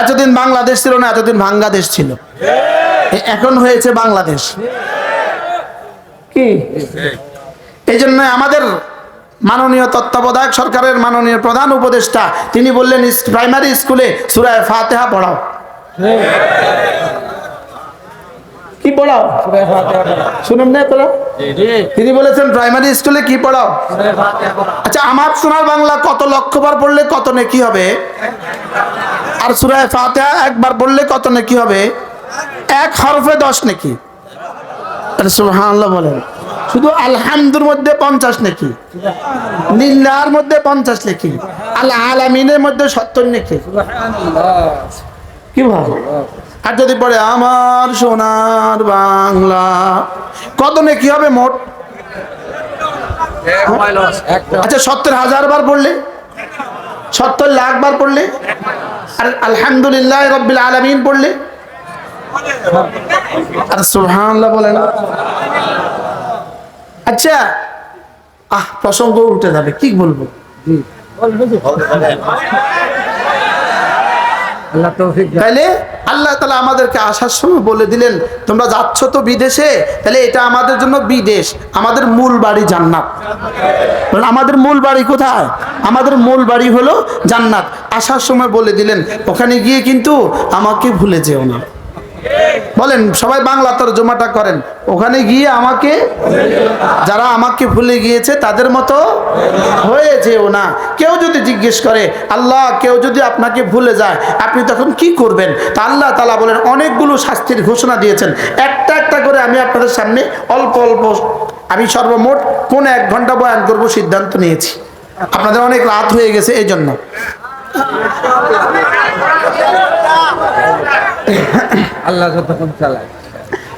এতদিন বাংলাদেশ ছিল না, এতদিন বাংলাদেশ ছিল, এখন হয়েছে বাংলাদেশ। কি এই জন্য আমাদের মাননীয় তত্ত্বাবধায়ক সরকারের মাননীয় প্রধান উপদেষ্টা তিনি বললেন প্রাইমারি স্কুলে সূরা ফাতিহা পড়াও। কি পড়াও? শুনেন না তোরা? তিনি বলেছেন প্রাইমারি স্কুলে কি পড়াও? আচ্ছা, আমার সোনার বাংলা কত লক্ষবার পড়লে কত নেকি হবে? আর সূরা ফাতিহা একবার পড়লে কত নেকি হবে? এক হরফে 10 নেকি। আরে সুবহানাল্লাহ বলেন। শুধু আলহামদুর মধ্যে 50 নেকি, লিল্লাহর মধ্যে 50 নেকি, আল আলামিনের মধ্যে 70 নেকি। কি ভাই? আর যদি পড়ে আমার সোনার বাংলা কত নেকি হবে মোট? আচ্ছা, 70,000 বার পড়লে, 70 লাখ বার পড়লে, আর আলহামদুলিল্লাহ রাব্বিল আলামিন পড়লে, আর সুবহানাল্লাহ বলেন। আচ্ছা, প্রসঙ্গ উঠে যাবে, কি বলবো? তাইলে আল্লাহ তাআলা আমাদেরকে আসার সময় বলে দিলেন তোমরা যাচ্ছ তো বিদেশে, তাহলে এটা আমাদের জন্য বিদেশ, আমাদের মূল বাড়ি জান্নাত। আমাদের মূল বাড়ি কোথায়? আমাদের মূল বাড়ি হলো জান্নাত। আসার সময় বলে দিলেন ওখানে গিয়ে কিন্তু আমাকে ভুলে যেও না। বলেন সবাই বাংলা তরজমাটা করেন, ওখানে গিয়ে আমাকে, যারা আমাকে ভুলে গিয়েছে তাদের মতো হয়ে যেও না। কেউ যদি জিজ্ঞেস করে আল্লাহ কেউ যদি আপনাকে ভুলে যায় আপনি তখন কি করবেন, তা আল্লাহ তাআলা বলেন অনেকগুলো শাস্তির ঘোষণা দিয়েছেন। একটা একটা করে আমি আপনাদের সামনে অল্প অল্প, আমি সর্বমোট 1.5 ঘন্টা বয়ান করব সিদ্ধান্ত নিয়েছি। আপনাদের অনেক রাত হয়ে গেছে এই জন্য। আল্লাহ যতক্ষণ চালায়।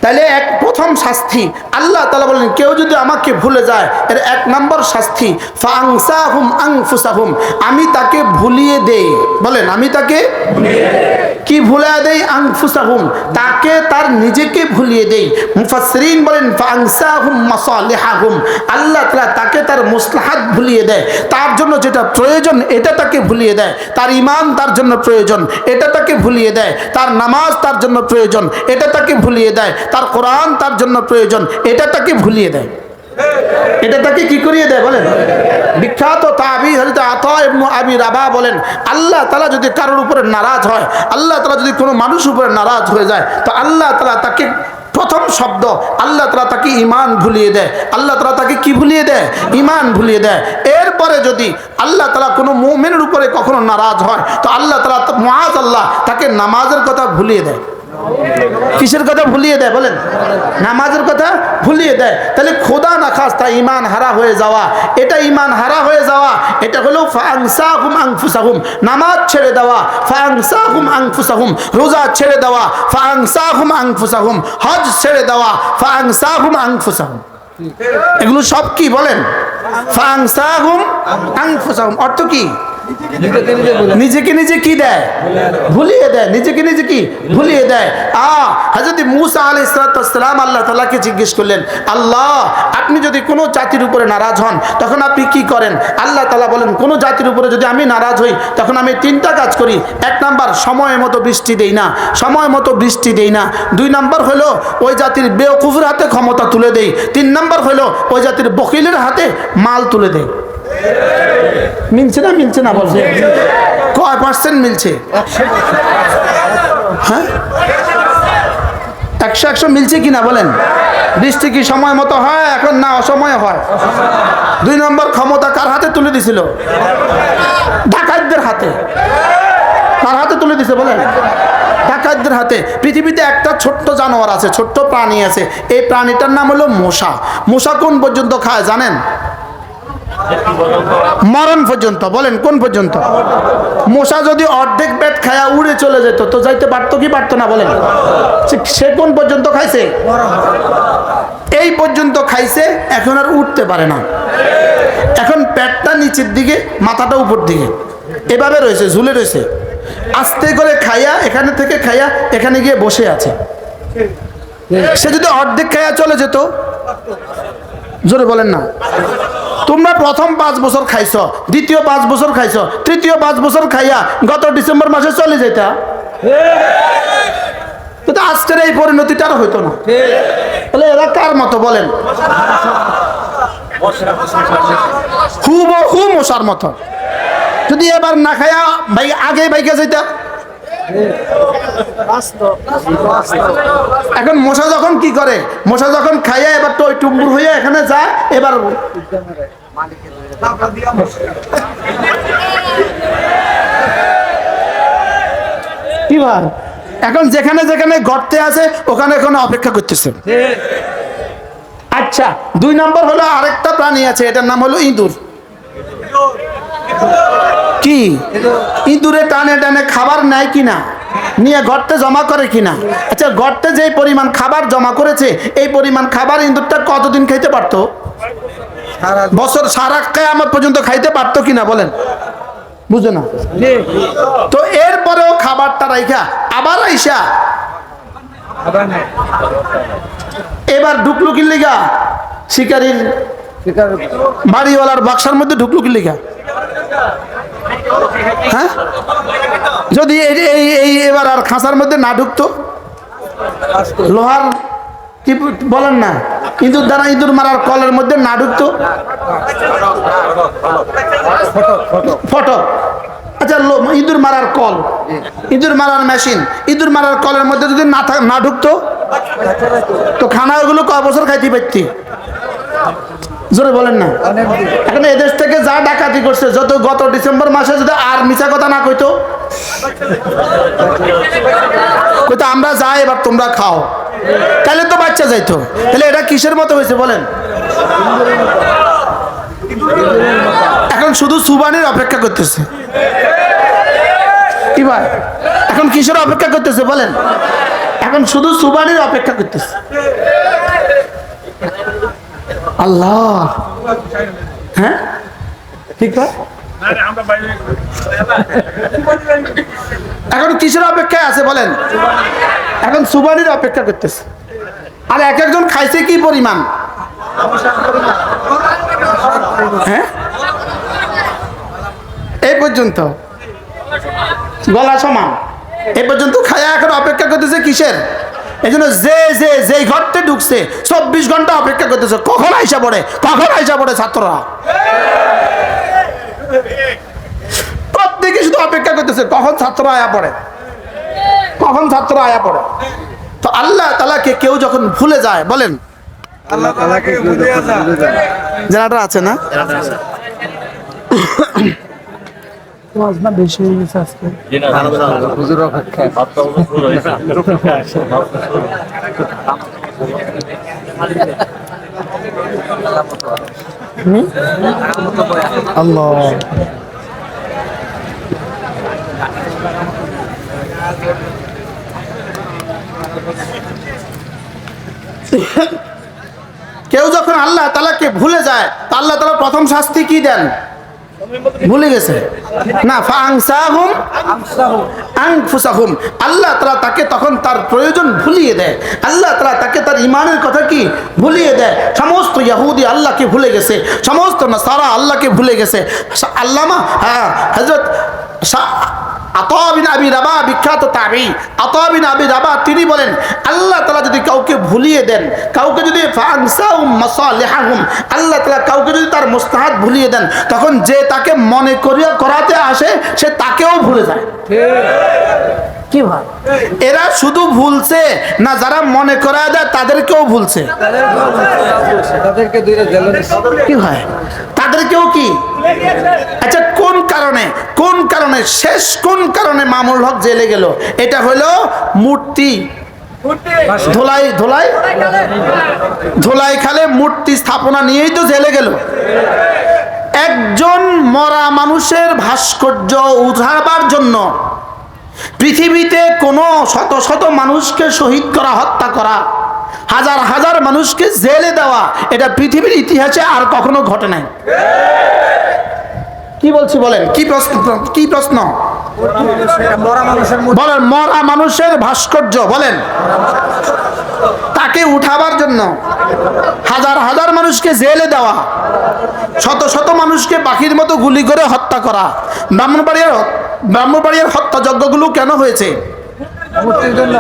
তাহলে প্রথম শাস্তি আল্লাহ তাআলা বলেন কেউ যদি আমাকে ভুলে যায় এর 1 নম্বর শাস্তি ফাংসাহুম আনফুসাহুম, আমি তাকে ভুলিয়ে দেই। বলেন আমি তাকে কি ভুলিয়ে দেই? আনফুসাহুম, তাকে তার নিজেকে ভুলিয়ে দেই। মুফাসসিরিন বলেন ফাংসাহুম মাসালিহাহুম, আল্লাহ তাআলা তাকে তার মাসলাহাত ভুলিয়ে দেয়, তার জন্য যেটা প্রয়োজন এটা তাকে ভুলিয়ে দেয়। তার ঈমান তার জন্য প্রয়োজন, এটা তাকে ভুলিয়ে দেয়। তার নামাজ তার জন্য প্রয়োজন, এটা তাকে ভুলিয়ে দেয়। তার কোরআন তার জন্য প্রয়োজন, এটা তাকে ভুলিয়ে দেয়। এটা তাকে কি করিয়ে দেয়? বলেন। বিখ্যাত তাবী হযরত আতা ইবনে আবি রাবাহ বলেন আল্লাহ তাআলা যদি কারোর উপরে নারাজ হয়, আল্লাহ তাআলা যদি কোনো মানুষের উপরে নারাজ হয়ে যায়, তো আল্লাহ তাআলা তাকে প্রথম শব্দ আল্লাহ তাআলা তাকে ঈমান ভুলিয়ে দেয়। আল্লাহ তাআলা তাকে কি ভুলিয়ে দেয়? ঈমান ভুলিয়ে দেয়। এরপরে যদি আল্লাহ তাআলা কোনো মুমিনের উপরে কখনো নারাজ হয়, তো আল্লাহ তাআলা মুআযাল্লাহ তাকে নামাজের কথা ভুলিয়ে দেয়। কিসের কথা ভুলিয়ে দেয়? বলেন। নামাজের কথা ভুলিয়ে দেয়। তাহলে খোদা না খাস্তা ঈমান হারা হয়ে যাওয়া, এটা ঈমান হারা হয়ে যাওয়া, এটা হলো ফাংসাহুম আনফুসাহুম, নামাজ ছেড়ে দেওয়া, ফাংসাহুম আনফুসাহুম, রোজা ছেড়ে দেওয়া, ফাংসাহুম আনফুসাহুম, হজ ছেড়ে দেওয়া, ফাংসাহুম আনফুসাহুম। এগুলো সব কি? বলেন। ফাংসাহুম আনফুসাহুম অর্থ কি? নিজেকে নিজে কি দেয়? ভুলিয়ে দেয়। নিজেকে নিজে কি ভুলিয়ে দেয়। হযরত মূসা আলাইহিস সালাম আল্লাহ তাআলাকে জিজ্ঞেস করলেন আল্লাহ আপনি যদি কোনো জাতির উপরে নারাজ হন তখন আপনি কি করেন? আল্লাহ তাআলা বলেন কোন জাতির উপরে যদি আমি নারাজ হই তখন আমি 3টা কাজ করি। 1 নাম্বার, সময় মতো বৃষ্টি দেই না, সময় মতো বৃষ্টি দেই না। 2 নাম্বার হলো ওই জাতির বেওকুফের হাতে ক্ষমতা তুলে দেই। 3 নাম্বার হলো ওই জাতির বখিলের হাতে মাল তুলে দেই। মিলছে না? মিলছে না? বলছে কয় % মিলছে? হ্যাঁ 100 মিলছে কিনা বলেন। বৃষ্টি কি সময় মতো হয় এখন না অসময়ে হয়? 2 নম্বর, ক্ষমতা কার হাতে তুলে দিছিল? ডাকাতদের হাতে। কার হাতে তুলে দিছে বলেন? ডাকাতদের হাতে। পৃথিবীতে একটা ছোট্ট জানোয়ার আছে, ছোট্ট প্রাণী আছে, এই প্রাণীটার নাম হলো মশা। মশা কোন পর্যন্ত খায় জানেন? মরণ পর্যন্ত। বলেন কোন পর্যন্ত? মশা যদি অর্ধেক পেট খায়া উড়ে চলে যেত তো যাইতে পারতো কি পারতো না? বলেন। সে কোন পর্যন্ত খাইছে? এই পর্যন্ত খাইছে, এখন আর উঠতে পারে না। এখন পেটটা নিচের দিকে, মাথাটা উপর দিকে, এভাবে রয়েছে, ঝুলে রয়েছে। আস্তে করে খাইয়া, এখানে থেকে খাইয়া এখানে গিয়ে বসে আছে। সে যদি অর্ধেক খাইয়া চলে যেত, জোরে বলেন না। তোমরা প্রথম 5 বছর খাইছো, দ্বিতীয় 5 বছর খাইছো, তৃতীয় 5 বছর খাইয়া গত ডিসেম্বর মাসে চলে যেতা। কিন্তু আজকের এই পরিণতিটা আর হইতো না। তাহলে এরা কার মতো বলেন? হুবহু মশার মতো। যদি এবার না খায়া ভাই আগে বাইকে যাইতা। এখন মশা যখন কি করে, মশা যখন খাইয়া এবার তো টুম্বুর হইয়া এখানে যায়, এবার কি ভাই এখন যেখানে যেখানে গর্তে আছে ওখানে ওখানে অপেক্ষা করতেছে। আচ্ছা, 2 নম্বর হলো আরেকটা প্রাণী আছে, এটার নাম হলো ইঁদুর। কি ইঁদুরে টানে টানে খাবার নেয় কিনা, নিয়ে গর্তে জমা করে কিনা? আচ্ছা, গর্তে যে পরিমাণ খাবার জমা করেছে এই পরিমাণ খাবার ইঁদুরটা কতদিন খাইতে পারতো? বছর সারা কিয়ামত পর্যন্ত খাইতে পারতো কিনা বলেন? বুঝো না তো। এরপরেও খাবারটা রাইখা আবার আইসা এবার ঢুকলো কি লিগা? শিকারীর বাড়িওয়ালার বাক্সার মধ্যে ঢুকলো কি লিগা? হ্যাঁ, যদি এই এবার আর খাঁচার মধ্যে না ঢুকতো, লোহার কি বলেন না, ইঁদুর দ্বারা ইঁদুর মারার কলের মধ্যে না ঢুকতো, ফটো। আচ্ছা, ইঁদুর মারার কল, ইঁদুর মারার মেশিন, ইঁদুর মারার কলের মধ্যে যদি না ঢুকতো তো খানা ওগুলো কয় বছর খাইতে পারতি? জোরে বলেন না। এখন এদেশ থেকে যা ডাকাতি করছে, যত গত ডিসেম্বর মাসে যদি আর মিছা কথা না কইতো, কইতো আমরা যাই এবার তোমরা খাও, তাহলে তো বাচ্চা যাইতো। তাহলে এটা কিসের মতো হয়েছে বলেন? এখন শুধু সুবানির অপেক্ষা করতেছে। কি ভাই, এখন কিসের অপেক্ষা করতেছে বলেন? এখন শুধু সুবানির অপেক্ষা করতেছে। আল্লাহ, হ্যাঁ ঠিক ভাই। এখন কিসের অপেক্ষায় আছে বলেন? এখন সুবানির অপেক্ষা করতেছে। আর এক একজন খাইছে কি পরিমাণ? হ্যাঁ, এই পর্যন্ত গলা সমান, এই পর্যন্ত খায়া এখন অপেক্ষা করতেছে কিসের? এই জন্য যে ঘরতে ঢুকছে 24 ঘন্টা অপেক্ষা করতেছে কখন আইসা পড়ে, কখন আইসা পড়ে ছাত্ররা। প্রত্যেকে শুধু অপেক্ষা করতেছে কখন ছাত্র আয়া পড়ে, কখন ছাত্র আয়া পড়ে। তো আল্লাহ তাআলাকে কেউ যখন ভুলে যায়, বলেন আল্লাহ তাআলাকে জানাটা আছে না? না বেশি হয়ে গেছে আজকে। হুজুর অপেক্ষায়। আল্লাহ, কেউ যখন আল্লাহ তাআলাকে ভুলে যায়, তা আল্লাহ তাআলা প্রথম শাস্তি কি দেন? ভুলে গেছে না, ফাংসাহুম আনফুসাহুম। আল্লাহ তাআলা তাকে তখন তার প্রয়োজন ভুলিয়ে দেয়। আল্লাহ তাআলা তাকে তার ঈমানের কথা কি ভুলিয়ে দেয়। সমস্ত ইহুদি আল্লাহকে ভুলে গেছে, সমস্ত নাসারা আল্লাহকে ভুলে গেছে। আল্লামা হযরত আতা বিন আবি রাবাহ, বিখ্যাত তাবী আতা বিন আবি রাবাহ, তিনি বলেন আল্লাহ তাআলা যদি কাউকে ভুলিয়ে দেন, কাউকে যদি ফাংসাহুম মাসালিহাহুম, আল্লাহ তাআলা কাউকে যদি তার মুস্তাহাব ভুলিয়ে দেন, তখন যে তাকে মনে করাতে আসে সে তাকেও ভুলে যায়। কি ভাই, এরা শুধু ভুলছে না, যারা মনে করায় দেয় তাদেরকেও ভুলছে। তাদেরকে দুইটা জেলে কি হয়, তাদেরকেও কি? আচ্ছা, কোন কারণে শেষ কোন কারণে মামুনুল হক জেলে গেল? এটা হলো মূর্তি ধোলাই খালে মূর্তি স্থাপনা নিয়েই তো জেলে গেল। একজন মরা মানুষের ভাস্কর্য উঠাবার জন্য পৃথিবীতে কোনো শত শত মানুষকে শহীদ করা, হত্যা করা, হাজার হাজার মানুষকে জেলে দেওয়া, এটা পৃথিবীর ইতিহাসে আর কখনো ঘটে নাই। কি বলছি বলেন? কি প্রশ্ন বলেন? মরা মানুষের ভাস্কর্য বলেন, তাকে উঠাবার জন্য হাজার হাজার মানুষকে জেলে দেওয়া, শত শত মানুষকে পাখির মতো গুলি করে হত্যা করা। ব্রাহ্মণবাড়িয়ার হত্যাযজ্ঞগুলো কেন হয়েছে? মূর্তির জন্য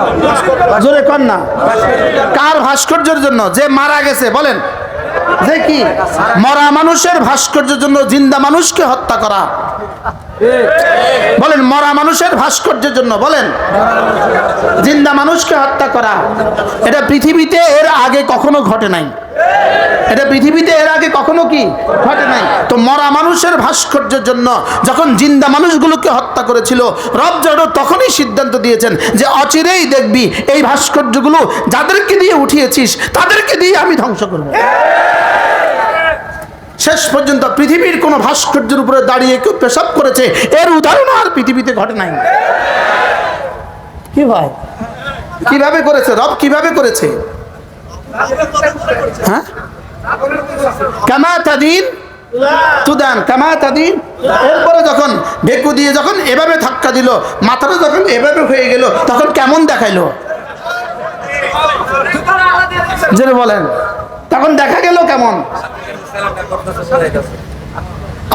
জোরে কর না। কার ভাস্কর্যের জন্য? যে মারা গেছে। বলেন, যে কি? মরা মানুষের ভাস্কর্যের জন্য জিন্দা মানুষকে হত্যা করা। বলেন, মরা মানুষের ভাস্কর্যের জন্য, বলেন, জিন্দা মানুষকে হত্যা করা। এটা পৃথিবীতে এর আগে কখনো ঘটে নাই। এটা পৃথিবীতে এর আগে কখনো কি ঘটে নাই। তো মরা মানুষের ভাস্কর্যের জন্য যখন জিন্দা মানুষগুলোকে হত্যা করেছিল, রব যেন তখনই সিদ্ধান্ত দিয়েছেন যে অচিরেই দেখবি এই ভাস্কর্যগুলো যাদেরকে দিয়ে উঠিয়েছিস তাদেরকে দিয়ে আমি ধ্বংস করব। শেষ পর্যন্ত পৃথিবীর কোন ভাস্কর্যের উপরে দাঁড়িয়ে কেউ পেশাব করেছে এর উদাহরণ আর পৃথিবীতে ঘটে নাই। কি ভাই, কিভাবে করেছে রব? কিভাবে করেছে? হ্যাঁ, কামা তাদিন তুদান, কামা তাদিন। এরপরে যখন ভেকু দিয়ে যখন এভাবে ধাক্কা দিল, মাথাটা যখন এভাবে হয়ে গেল, তখন কেমন দেখাইলো? যেটা বলেন, তখন দেখা গেল কেমন?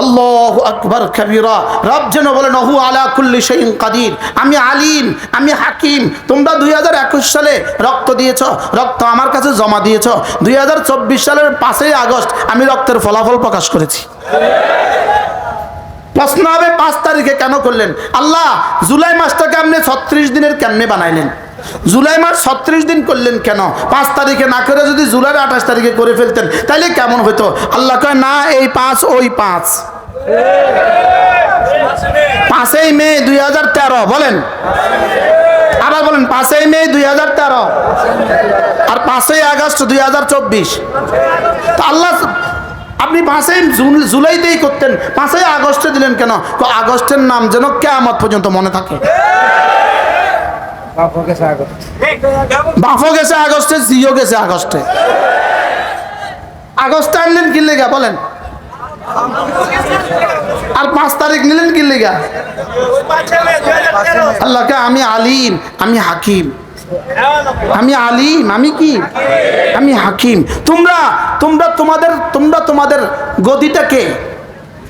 আল্লাহু আকবার কাবীরা। রব যেন বলেন ওহু আলা কুল্লি শাইইন কাদির। আমি আলিম, আমি হাকিম। তোমরা 2021 সালে রক্ত দিয়েছো, রক্ত আমার কাছে জমা দিয়েছো। 2024 সালের 5ই আগস্ট আমি রক্তের ফলাফল প্রকাশ করেছি। প্রশ্ন হবে 5 তারিখে কেন করলেন? আল্লাহ জুলাই মাসটাকে আপনি 36 দিনের কেমনে বানাইলেন? জুলাই মাস 36 দিন করলেন কেন? 5 তারিখে না করে যদি জুলাইয়ের 28 তারিখে করে ফেলতেন তাইলে কেমন হতো? আল্লাহ কয় না, এই 5 ওই 5। 5ই মে 2013। বলেন, আবার বলেন, 5ই মে 2013 আর 5ই আগস্ট 2024। তো আল্লাহ আপনি 5ই জুলাইতেই করতেন, 5ই আগস্টে দিলেন কেন? আগস্টের নাম যেন কিয়ামত পর্যন্ত মনে থাকে। বাফও গেছে আগস্টে, জিও গেছে আগস্টে। আগস্টে আনলেন কি লেগা? বলেন। আর 5 তারিখ নিলেন কি লেগা? আল্লাহকে আমি আলিম, আমি হাকিম। আমি আলিম, আমি কি? আমি হাকিম। তোমরা তোমরা তোমাদের তোমরা তোমাদের গদিটাকে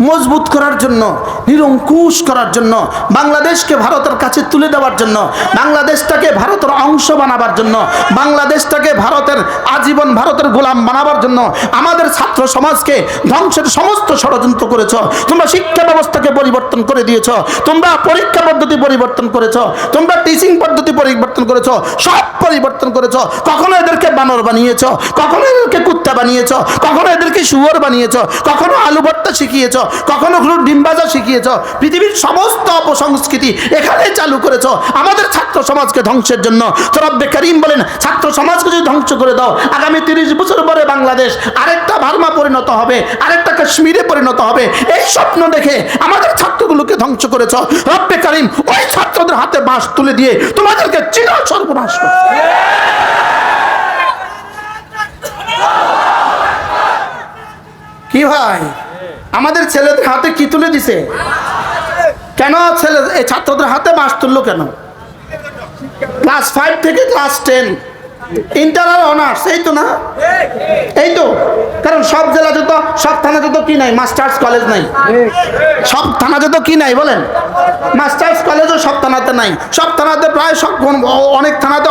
মজবুত করার জন্য, নিরঙ্কুশ করার জন্য, বাংলাদেশকে ভারতের কাছে তুলে দেওয়ার জন্য, বাংলাদেশটাকে ভারতের অংশ বানাবার জন্য, বাংলাদেশটাকে ভারতের আজীবন ভারতের গোলাম বানাবার জন্য আমাদের ছাত্র সমাজকে ধ্বংসের সমস্ত ষড়যন্ত্র করেছ। তোমরা শিক্ষা ব্যবস্থাকে পরিবর্তন করে দিয়েছ, তোমরা পরীক্ষা পদ্ধতি পরিবর্তন করেছ, তোমরা টিচিং পদ্ধতি পরিবর্তন করেছ, সব পরিবর্তন করেছ। কখনো এদেরকে বানর বানিয়েছ, কখনো এদেরকে কুত্তা বানিয়েছ, কখনো এদেরকে শুয়োর বানিয়েছ, কখনো আলু ভর্তা শিখিয়েছ, কখনো ডিম ভাজা শিখিয়েছ। পৃথিবীর সমস্ত অপসংস্কৃতি এখানে চালু করেছ আমাদের ছাত্র সমাজকে ধ্বংসের জন্য। তো রব্বে কারীম বলেন, ছাত্র সমাজকে যদি ধ্বংস করে দাও, আগামী 30 বছর পরে বাংলাদেশ আরেকটা বার্মা পরিণত হবে, আরেকটা কাশ্মীরে পরিণত হবে। এই স্বপ্ন দেখে আমাদের ছাত্রগুলোকে ধ্বংস করেছ। রব্বে কারীম ওই ছাত্রদের হাতে বাঁশ তুলে দিয়ে তোমাদেরকে চির সর্বনাশ করবে। কি ভাই, আমাদের ছেলেদের হাতে কি তুলে দিছে? কেন ছেলে এই ছাত্রদের হাতে বাঁশ তুললো কেন? ক্লাস 5 থেকে ক্লাস 10, ইন্টার আর অনার্স, এই তো না? এই তো। কারণ সব জেলাতে তো, সব থানাতে তো কি নাই? মাস্টার্স কলেজ নাই। সব থানাতে তো কি নাই? বলেন। মাস্টার্স কলেজও সব থানাতে নাই। সব থানাতে প্রায় সব, অনেক থানাতে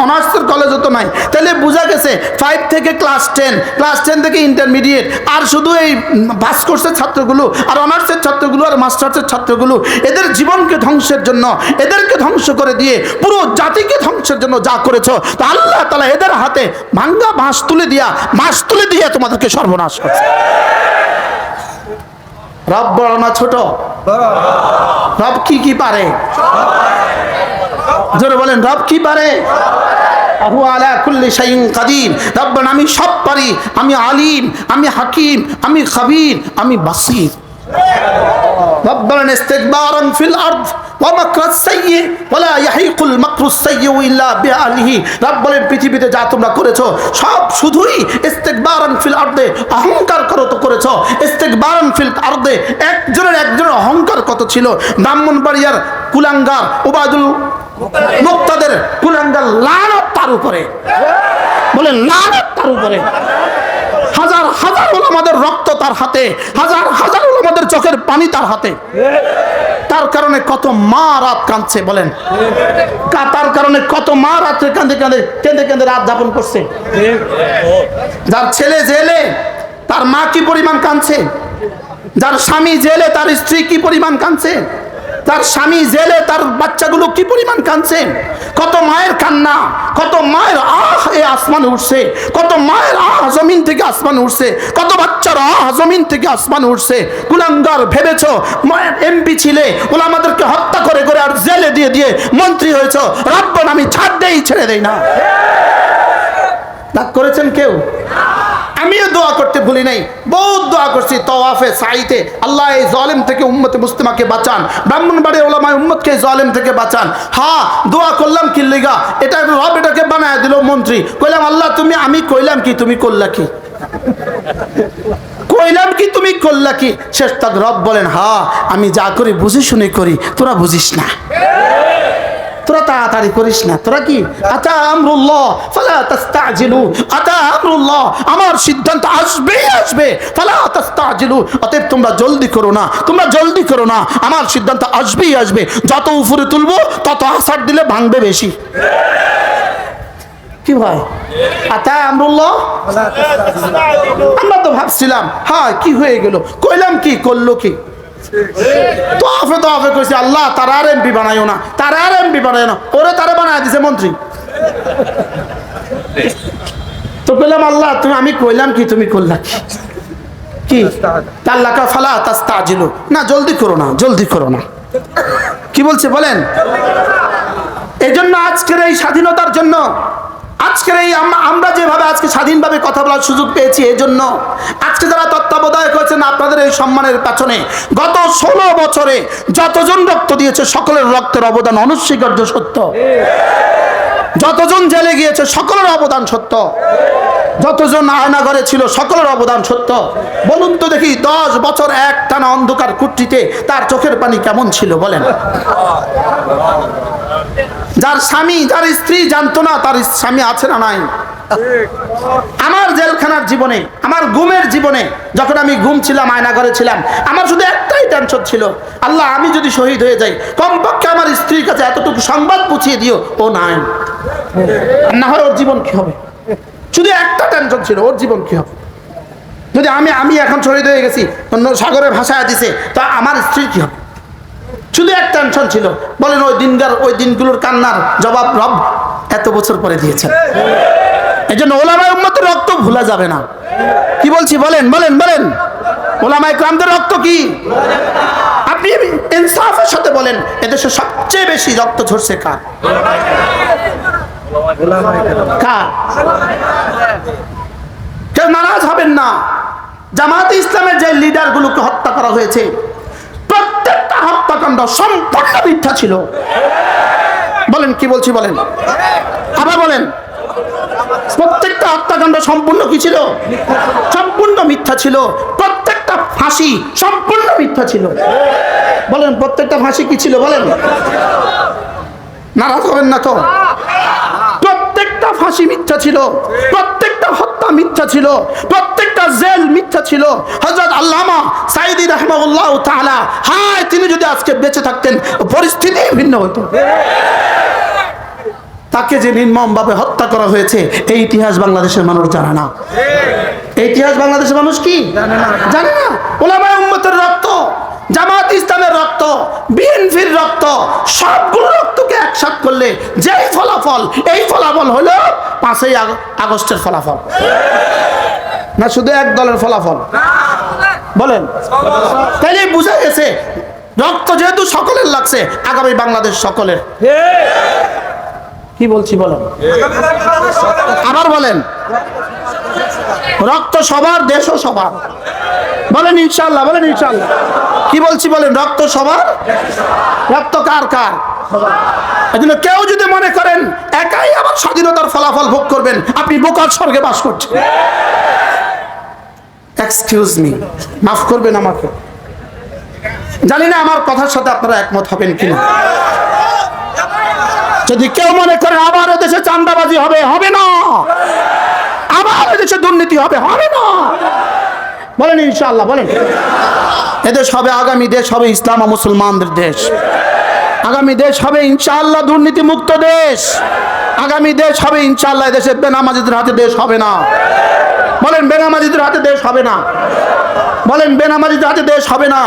অনার্সের কলেজও তো নাই। তাহলে বোঝা গেছে 5 থেকে ক্লাস 10, ক্লাস 10 থেকে ইন্টারমিডিয়েট, আর শুধু এই পাস কোর্সের ছাত্রগুলো আর অনার্সের ছাত্রগুলো আর মাস্টার্সের ছাত্রগুলো এদের জীবনকে ধ্বংসের জন্য, এদেরকে ধ্বংস করে দিয়ে পুরো জাতিকে ধ্বংসের জন্য যা করেছো, তা আল্লাহ তাআলা এদের হাতে ভাঙ্গা বাঁশ তুলে দিয়ে তোমাদেরকে সর্বনাশ করছে। রব বড় না ছোট? রব কি পারে? জোরে বলেন, রব কি পারে? আহু আলা কুল্লি শাইইন কাদির। রব্বানা আমি সব পারি, আমি আলিম, আমি হাকিম, আমি খাবীর, আমি বাসীর। ربنا استكبارا في الارض ومكر السيء ولا يحيق المكر السيء الا باهله। রব বলেন, পৃথিবীতে যা তোমরা করেছো সব শুধুই ইস্তেকবারান ফিল আরদে, অহংকার করেছো। ইস্তেকবারান ফিল আরদে, একজনের অহংকার কত ছিল। ব্রাহ্মণবাড়িয়ার কুলাঙ্গার ওবায়দুল মুক্তাদের কুলাঙ্গার, লানত তার উপরে। বলেন লানত তার উপরে। হাজার হাজার ওলামাদের রক্ত তার হাতে, হাজার হাজার ওলামাদের চোখের পানি তার হাতে। তার কারণে কত মা রাত কাঁদছে বলেন, তার কারণে কত মা রাত্রে কাঁদে কাঁদে কেঁদে কেঁদে রাত যাপন করছে। যার ছেলে জেলে তার মা কি পরিমাণ কাঁদছে, যার স্বামী জেলে তার স্ত্রী কি পরিমাণ কাঁদছে, তার স্বামী জেলে তার বাচ্চাগুলো কি পরিমাণ কাঁদছে। কত মায়ের কান্না, কত মায়ের আহ এ আসমানে উঠছে, কত মায়ের আহ জমিন থেকে আসমানে উঠছে, কত বাচ্চার আহ জমিন থেকে আসমানে উঠছে। কুলাঙ্গার ভেবেছো এমপি ছিলে, ওলামাদেরকে হত্যা করে করে আর জেলে দিয়ে দিয়ে মন্ত্রী হয়েছ, রাব্বন আমি ছাড় দেই ছেড়ে দেই না। রাগ করেছেন কেউ? আমিও দোয়া করতে ভুলি নাই, বহুত দোয়া করছি তওয়াফে সাইতে, আল্লাহ এই জালেম থেকে উম্মতে মুসলিমাকে বাঁচান, ব্রাহ্মণবাড়ির উলামায়ে উম্মতকে জালেম থেকে বাঁচান। হ্যাঁ দোয়া করলাম কি লিগা, এটা রব এটাকে বানায় দিল মন্ত্রী। কইলাম আল্লাহ তুমি, আমি কইলাম কি তুমি করলা কি, কইলাম কি তুমি করলা কি। শেষ তক রব বলেন হ্যাঁ আমি যা করি বুঝি শুনে করি, তোরা বুঝিস না, তোরা তাড়াতাড়ি করিস না। তোরা কি আতা আমরুল্লাহ ফালা তাস্তাজিলু, আতা আমরুল্লাহ আমার সিদ্ধান্ত আসবেই আসবে, ফালা তাস্তাজিলু অতএব তোমরা জলদি করো না, তোমরা জলদি করো না, আমার সিদ্ধান্ত আসবেই আসবে। যত উপরে তুলবো তত আসার দিলে ভাঙবে বেশি। কি ভাই আতা আমরুল্লাহ, আমরা তো ভাবছিলাম হ্যাঁ কি হয়ে গেল, কইলাম কি করলো কি, তোয়াফে তোয়াফে কইছে আল্লাহ তারা আর এমপি বানাইও না, তারা আর এমপি বানাইও না, ওরে তারা বানায় দিছে মন্ত্রী। তো কইলাম আল্লাহ তুমি, আমি কইলাম কি তুমি করলা কি, তাল্লাকা ফালা তাস্তাজিলু না, জলদি করো না, জলদি করো না। কি বলছে বলেন? এই জন্য আজকের এই স্বাধীনতার জন্য, আজকের এই আমরা যেভাবে আজকে স্বাধীনভাবে কথা বলার সুযোগ পেয়েছি, এই জন্য আজকে যারা তত্ত্বাবধায়ক হয়েছেন আপনাদের এই সম্মানের পেছনে গত 16 বছরে যতজন রক্ত দিয়েছে সকলের রক্তের অবদান অনস্বীকার্য সত্য। যতজন জেলে গিয়েছে সকলের অবদান সত্য, যতজন আয়নাঘরে ছিল সকলের অবদান সত্য। বলুন তো দেখি 10 বছর এক টানা অন্ধকার কুট্টিতে তার চোখের পানি কেমন ছিল বলেন? যার স্বামী যার স্ত্রী জানতো না তার স্বামী আছে না নাই। আমার জেলখানার জীবনে, আমার গুমের জীবনে, যখন আমি গুম ছিলাম, আয়নাঘরে ছিলাম, আমার শুধু একটাই টেনশন ছিল, আল্লাহ আমি যদি শহীদ হয়ে যাই কমপক্ষে আমার স্ত্রীর কাছে এতটুকু সংবাদ পৌঁছিয়ে দিও ও নাই, না হয় ওর জীবন কি হবে। শুধু একটা টেনশন ছিল, ওর জীবন কি হবে। যদি আমি এখন শহীদ হয়ে গেছি, অন্য সাগরে ভাসায় দিছে, তা আমার স্ত্রীর কি হবে। শুধু এক টেনশন ছিল। বলেন ওই দিনগুলোর কান্নার জবাব রব এত বছর পরে দিয়েছেন। এই জন্য ওলামায়ে উম্মতের রক্ত ভুলা যাবে না। কি বলছি বলেন বলেন বলেন, ওলামায়ে কেরামদের রক্ত কি আপনি ইনসাফের সাথে বলেন, এদেশে সবচেয়ে বেশি রক্ত ঝরছে কার? কার? কেউ নারাজ হবেন না। জামায়াতে ইসলামের যে লিডারগুলোকে হত্যা করা হয়েছে প্রত্যেকটা হত্যাকাণ্ড সম্পূর্ণ মিথ্যা ছিল। বলেন কি বলছি বলেন, আবার বলেন। প্রত্যেকটা হত্যাকাণ্ড সম্পূর্ণ কি ছিল? সম্পূর্ণ মিথ্যা ছিল। প্রত্যেকটা ফাঁসি সম্পূর্ণ মিথ্যা ছিল। বলেন প্রত্যেকটা ফাঁসি কি ছিল বলেন? নারাজ হবেন না তো। প্রত্যেকটা ফাঁসি মিথ্যা ছিল, প্রত্যেকটা হত্যা মিথ্যা ছিল, প্রত্যেকটা জেল মিথ্যা ছিল। হযরত আল্লামা সাঈদী রাহিমাহুল্লাহ তাআলা, হায় তিনি যদি আজকে বেঁচে থাকতেন পরিস্থিতি ভিন্ন হতো। তাকে যে নির্মমভাবে হত্যা করা হয়েছে এই ইতিহাস বাংলাদেশের মানুষ জানে না। এই ইতিহাস বাংলাদেশের মানুষ কি জানে না। ওলামায়ে উম্মতের রক্ত, জামাত ইসলামের রক্ত, বিএনপির রক্ত, সবগুলো রক্তকে একসাথ করলে যেই ফলাফল, এই ফলাফল হলো 5ই আগস্টের ফলাফল না, শুধু এক দলের ফলাফল। বলেন তাইলে বুঝা গেছে রক্ত যেহেতু সকলের লাগছে, আগামী বাংলাদেশ সকলের। কি বলছি বলেন, আবার বলেন। রক্ত সবার, দেশও সবার। বলেন ইনশাআল্লাহ, বলেন ইনশাআল্লাহ। কি বলছি বলেন, রক্ত সবার। রক্ত কার কার? এজন্য কেউ যদি মনে করেন একাই আবার স্বাধীনতার ফলাফল ভোগ করবেন, আপনি বোকার স্বর্গে বাস করছেন। এক্সকিউজ মি, মাফ করবেন আমাকে। জানি না আমার কথার সাথে আপনারা একমত হবেন কিনা। যদি কেউ মনে করেন আবার দেশে চাঁদাবাজি হবে, হবে না। আবার এদেশে দুর্নীতি হবে? হবে না। বলেন ইনশাআল্লাহ, বলেন। এদেশ হবে, আগামী দেশ হবে ইসলাম ও মুসলমানদের দেশ। আগামী দেশ হবে ইনশাআল্লাহ দুর্নীতি মুক্ত দেশ। আগামী দেশ হবে ইনশাআল্লাহ, এদেশে বেনামাজিদের হাতে দেশ হবে না। বলেন বেনামাজিদের হাতে দেশ হবে না। বলেন বেনামাজিদের হাতে দেশ হবে না।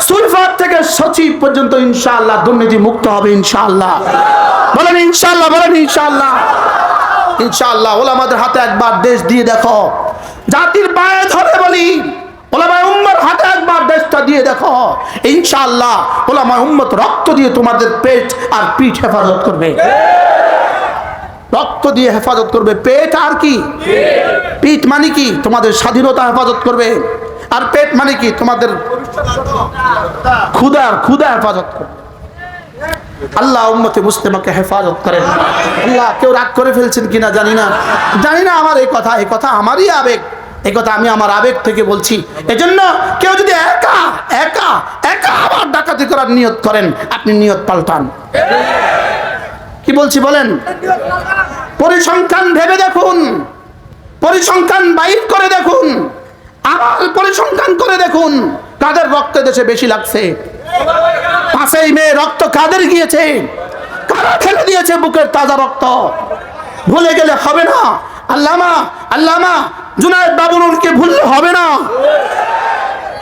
সুলফাত থেকে সচিব পর্যন্ত ইনশাআল্লাহ দুর্নীতি মুক্ত হবে ইনশাআল্লাহ। বলেন ইনশাআল্লাহ, বলেন ইনশাআল্লাহ। ইনশাআল্লাহ ওলামাদের হাতে একবার দেশ দিয়ে দেখো। জাতির পায়ে ধরে বলি, ওলামায়ে উম্মার হাতে একবার দেশটা দিয়ে দেখো। ইনশাআল্লাহ ওলামায়ে উম্মত রক্ত দিয়ে তোমাদের পেট আর পিঠ হেফাজত করবে। রক্ত দিয়ে হেফাজত করবে পেট আর কি? পিঠ মানে কি? তোমাদের স্বাধীনতা হেফাজত করবে। আর পেট মানে কি? তোমাদের ক্ষুধা হেফাজত করবে। আল্লাহ উম্মতে মুসলিমাকে হেফাজত করেন। আল্লাহ, কেউ রাগ করে ফেলছেন কিনা জানি না, আমার এই কথা আমারই আবেগ। এই কথা আমি আমার আবেগ থেকে বলছি। এজন্য কেউ যদি একা একা একা আবার ডাকাতি করার নিয়ত করেন, আপনি নিয়ত পাল্টান। কি বলছি বলেন? পরিসংখ্যান ভেবে দেখুন, পরিসংখ্যান বাইর করে দেখুন, আবার পরিসংখ্যান করে দেখুন কাদের রক্ত দেশে বেশি লাগছে। 5ই মে রক্ত কাদের গিয়েছে? কারা ফেলে দিয়েছে বুকের তাজা রক্ত? ভুলে গেলে হবে না। আল্লামা জুনায়েদ বাবুনুরকে ভুললে হবে না।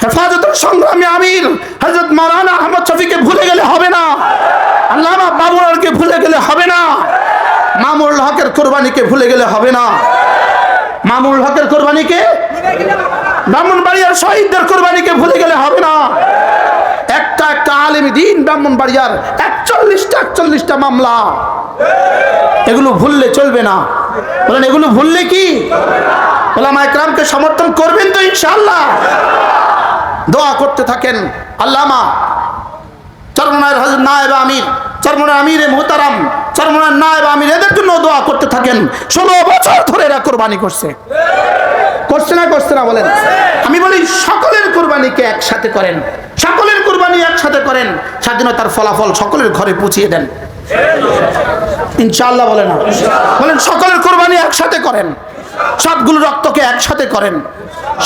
হেফাজতের সংগ্রামী আমির হযরত মাওলানা আহমদ শফিকে ভুলে গেলে হবে না। আল্লামা বাবুনুরকে ভুলে গেলে হবে না। মামুনুল হকের কুরবানিকে ভুলে গেলে হবে না। মামুনুল হকের কুরবানিকে, ব্রাহ্মণবাড়িয়ার শহীদদের কুরবানিকে ভুলে গেলে হবে না। একটা আলেম দ্বীন ব্রাহ্মণবাড়িয়ার 41টা মামলা, এগুলো ভুললে চলবে না। বলেন এগুলো ভুললে কি ওলামায়ে কেরামকে সমর্থন করবেন তো ইনশাআল্লাহ? দোয়া করতে থাকেন। আল্লামা চরমনায়ের হযরত নায়েব আমির, চরমনার আমিরে মুহতারাম, চরমনার নায়েব আমির, এদের জন্য দোয়া করতে থাকেন। 16 বছর ধরে এরা কুরবানি করছে না বলেন? আমি বলি সকলের কুরবানিকে একসাথে করেন, সকলের কুরবানি একসাথে করেন, স্বাধীনতার ফলাফল সকলের ঘরে পৌঁছিয়ে দেন ইনশাআল্লাহ। বলেন না, বলেন সকলের কুরবানি একসাথে করেন, সবগুলো রক্তকে একসাথে করেন,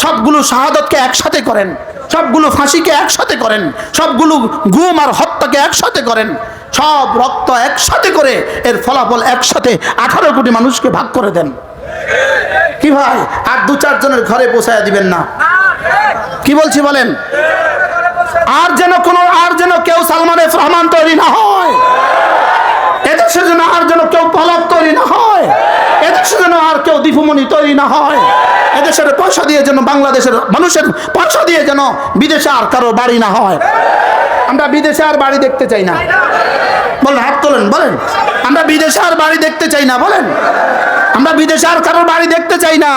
সবগুলো শাহাদাতকে একসাথে করেন, সবগুলো ফাঁসিকে একসাথে করেন, সবগুলো গুম আর হত্যাকে একসাথে করেন, সব রক্ত একসাথে করে এর ফলাফল একসাথে 18 কোটি মানুষকে ভাগ করে দেন। কি ভাই, আর 2-4 জনের ঘরে পৌঁছায় দিবেন না? কি বলছি বলেন? আর যেন কেউ সালমান এফ রহমান তৈরি না হয়, এদেশের জন্য আর যেন কেউ পলক তৈরি না হয়, এদেশের জন্য আর কেউ দীপুমণি তৈরি না হয়, এদেশের পয়সা দিয়ে যেন, বাংলাদেশের মানুষের পয়সা দিয়ে যেন বিদেশে আর কারো বাড়ি না হয়। আমরা বিদেশে আর বাড়ি দেখতে চাই না। বলেন, হাত তোলেন, বলেন আমরা বিদেশে আর বাড়ি দেখতে চাই না। বলেন আমরা বিদেশে আর কারোর বাড়ি দেখতে চাই না।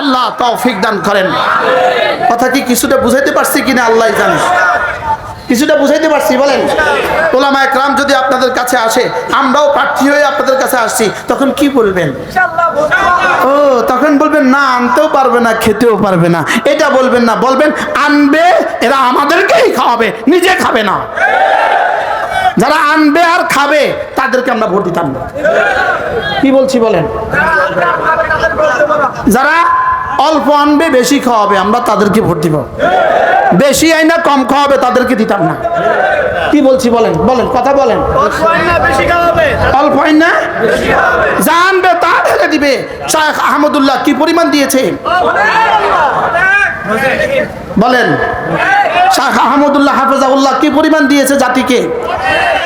আল্লাহ তৌফিক দান করেন। কথা কি কিছুটা বুঝাইতে পারছি কিনা আল্লাহ জানে। কিছুটা বুঝাইতে পারছি? বলেন ওলামায়ে কেরাম যদি আপনাদের কাছে আসে, আমরাও প্রার্থী হয়ে আপনাদের কাছে আসছি, তখন কি বলবেন? ও তখন বলবেন না, আনতেও পারবে না, খেতেও পারবে না, এটা বলবেন না। বলবেন আনবে, এরা আমাদেরকেই খাওয়াবে, নিজে খাবে না। যারা আনবে আর খাবে তাদেরকে আমরা ভোট দিতাম না। কি বলছি বলেন? যারা অল্প আনবে বেশি খাওয়াবে, আমরা তাদেরকে ভোট দিব। বেশি আইনা কম খাওয়াবে, তাদেরকে দিতাম না। কি বলছি বলেন? বলেন কথা বলেন। অল্প আইনা যা আনবে তা ঢেলে দিবে। শাইখ আহমদুল্লাহ কি পরিমাণ দিয়েছে বলেন? শাইখ আহমদুল্লাহ হাফেজাহুল্লাহ কি পরিমাণ দিয়েছে জাতিকে?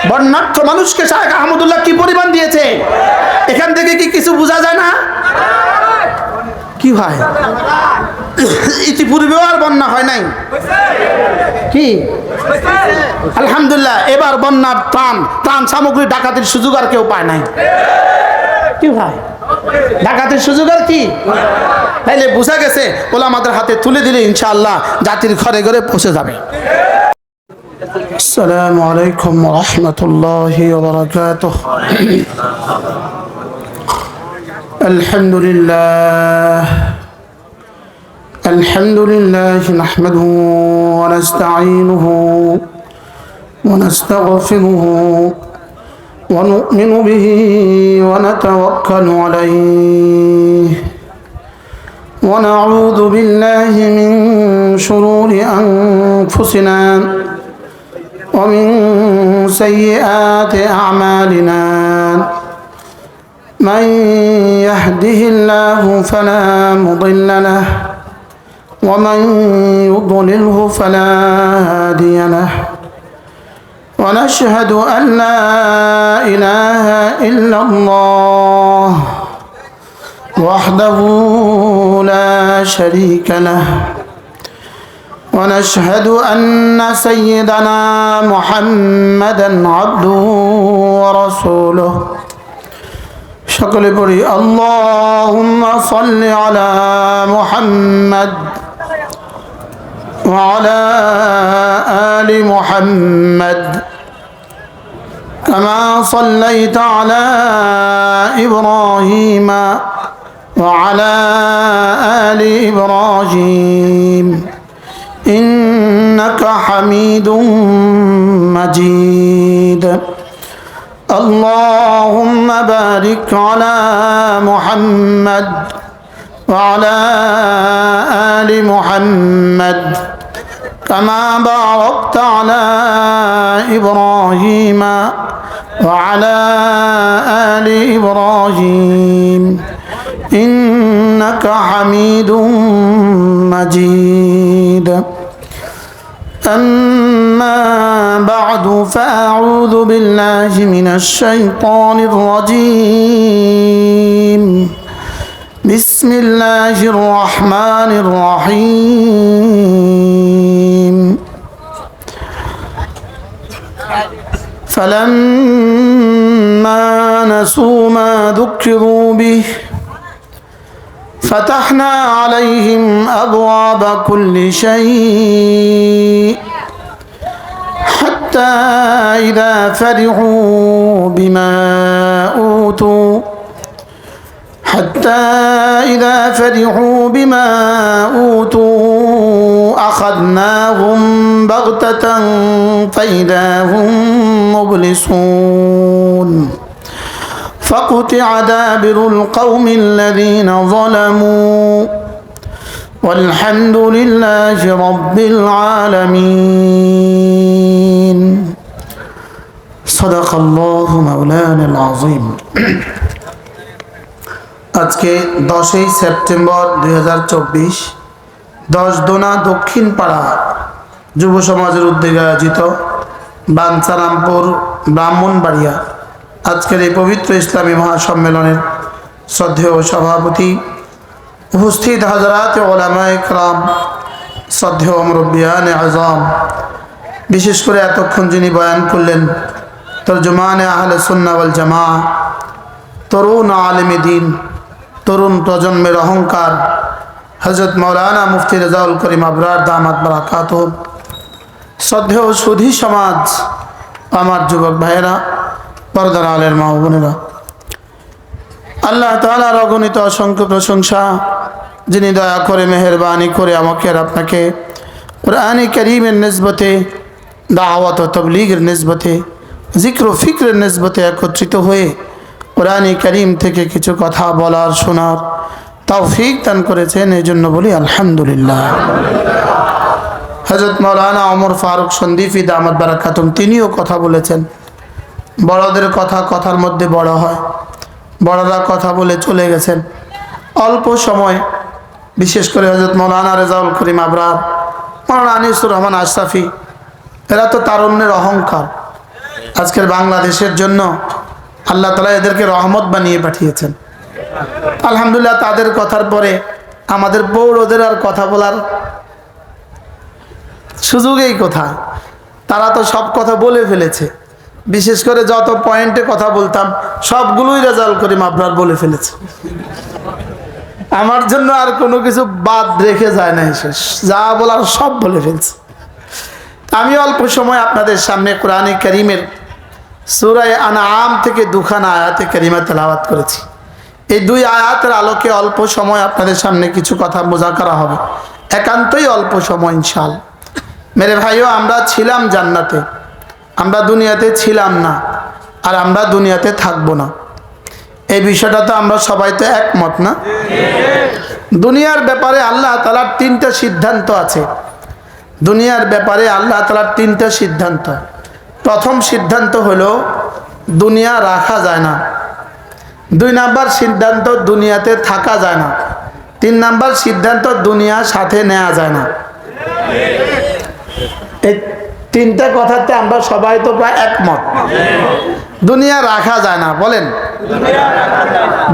বর্ণাঢ্য মানুষকে শাইখ আহমদুল্লাহ কি পরিমাণ দিয়েছে? এখান থেকে কি কিছু বোঝা যায় না? কি ভাই, ইতিপূর্বেও আর বন্যা হয় নাই কি? আলহামদুলিল্লাহ, এবার বন্যার ত্রাণ সামগ্রী ডাকাতির সুযোগ আর কেউ পায় নাই। কি ভাই, ডাকাতির সুযোগ আর কি? তাইলে বোঝা গেছে ওলামাদের হাতে তুলে দিলে ইনশাআল্লাহ জাতির ঘরে ঘরে পৌঁছে যাবে। আসসালামু আলাইকুম ওয়া রাহমাতুল্লাহি ওয়া বারাকাতুহু। الحمد لله نحمده ونستعينه ونستغفره ونؤمن به ونتوكل عليه ونعوذ بالله من شرور أنفسنا ومن سيئات أعمالنا من يهده الله فلا مضل له ومن يضلله فلا هادي له ونشهد أن لا إله إلا الله وحده لا شريك له ونشهد أن سيدنا محمدا عبده ورسوله شكل بري اللهم صل على محمد وعلى آل محمد كما صليت على إبراهيم وعلى آل إبراهيم إنك حميد مجيد اللهم بارك على محمد وعلى آل محمد كما باركت على إبراهيم وعلى آل إبراهيم إنك حميد مجيد أما بعد فأعوذ بالله من الشيطان الرجيم بسم الله الرحمن الرحيم فلما نسوا ما ذكروا به فتحنا عليهم أبواب كل شيء حتى إذا فرحوا بما أوتوا أخذناهم بغتة فإذا هم مبلسون فقطع دابر القوم الذين ظلموا والحمد لله رب العالمين صدق الله مولانا العظيم আজকে 10ই সেপ্টেম্বর 2024 10 দক্ষিণ পাড়া যুব সমাজের উদ্যোগে আয়োজিত বাঞ্ছারামপুর ব্রাহ্মণবাড়িয়া আজকের এই পবিত্র ইসলামী মহাসম্মেলনের শ্রদ্ধেয় সভাপতি উপস্থিত হযরত উলামায়ে কেরাম শ্রদ্ধেয় মুরব্বিয়ানে আযম বিশেষ করে এতক্ষণ যিনি বয়ান করলেন তরজমানে আহলে সুন্নাহ ওয়াল জামাআহ তরুণ আলেমে দ্বীন তরুণ প্রজন্মের অহংকার হযরত মাওলানা মুফতি রেজাউল করিম আবরার দামাত বারাকাতুহু শ্রদ্ধেয় সুধী সমাজ আমার যুবক ভাইয়েরা পর্দার আলের মা বোনেরা আল্লাহ তাআলার অগণিত অসংখ্য প্রশংসা যিনি দয়া করে মেহেরবানি করে আমাকে আর আপনাকে কুরআনে কারীমের নিসবতে দাওয়াত ও তাবলীগের নিসবতে জিক্র ও ফিকরের নিসবতে একত্রিত হয়ে কুরআনে কারীম থেকে কিছু কথা বলার শোনার তৌফিক দান করেছেন এই জন্য বলি আলহামদুলিল্লাহ। হযরত মাওলানা ওমর ফারুক সন্দিফি দামাত বারাকাতুম তিনিও কথা বলেছেন বড়দের কথা কথার মধ্যে বড় হয় বড়রা কথা বলে চলে গেছেন অল্প সময় বিশেষ করে হযরত মাওলানা রেজাউল করিম আবরার মাওলানা আনিসুর রহমান আশরাফি এরা তো তারুণ্যের অহংকার আজকের বাংলাদেশের জন্য আল্লাহ তাআলা এদেরকে রহমত বানিয়ে পাঠিয়েছেন আলহামদুলিল্লাহ। তাদের কথার পরে আমাদের বড়দের আর কথা বলার সুযোগই কোথায় তারা তো সব কথা বলে ফেলেছে বিশেষ করে যত পয়েন্টে কথা বলতাম সবগুলোই রেজাউল করিম আবরার বলে ফেলেছে আমার জন্য আর কোনো কিছু বাদ রেখে যায় না শেষ যা বলার সব বলে ফেলছে। আমি অল্প সময় আপনাদের সামনে কোরআনে কারীমের সূরা আনআম থেকে দুখানা আয়াতে কারিমা তেলাওয়াত করেছি এই দুই আয়াতের আলোকে অল্প সময় আপনাদের সামনে কিছু কথা মুযাকারা হবে একান্তই অল্প সময় ইনশাআল্লাহ। মেরে ভাইও আমরা ছিলাম জান্নাতে আমরা দুনিয়াতে ছিলাম না আর আমরা দুনিয়াতে থাকবো না। এই বিষয়টা তো আমরা সবাই তো একমত না? দুনিয়ার ব্যাপারে আল্লাহ তাআলার 3টা সিদ্ধান্ত আছে। দুনিয়ার ব্যাপারে আল্লাহ তাআলার 3টা সিদ্ধান্ত। প্রথম সিদ্ধান্ত হলো দুনিয়া রাখা যায় না। 2 নাম্বার সিদ্ধান্ত দুনিয়াতে থাকা যায় না। 3 নাম্বার সিদ্ধান্ত দুনিয়া সাথে নেওয়া যায় না। এই 3টা কথাতে আমরা সবাই তো প্রায় একমত। দুনিয়া রাখা যায় না, বলেন।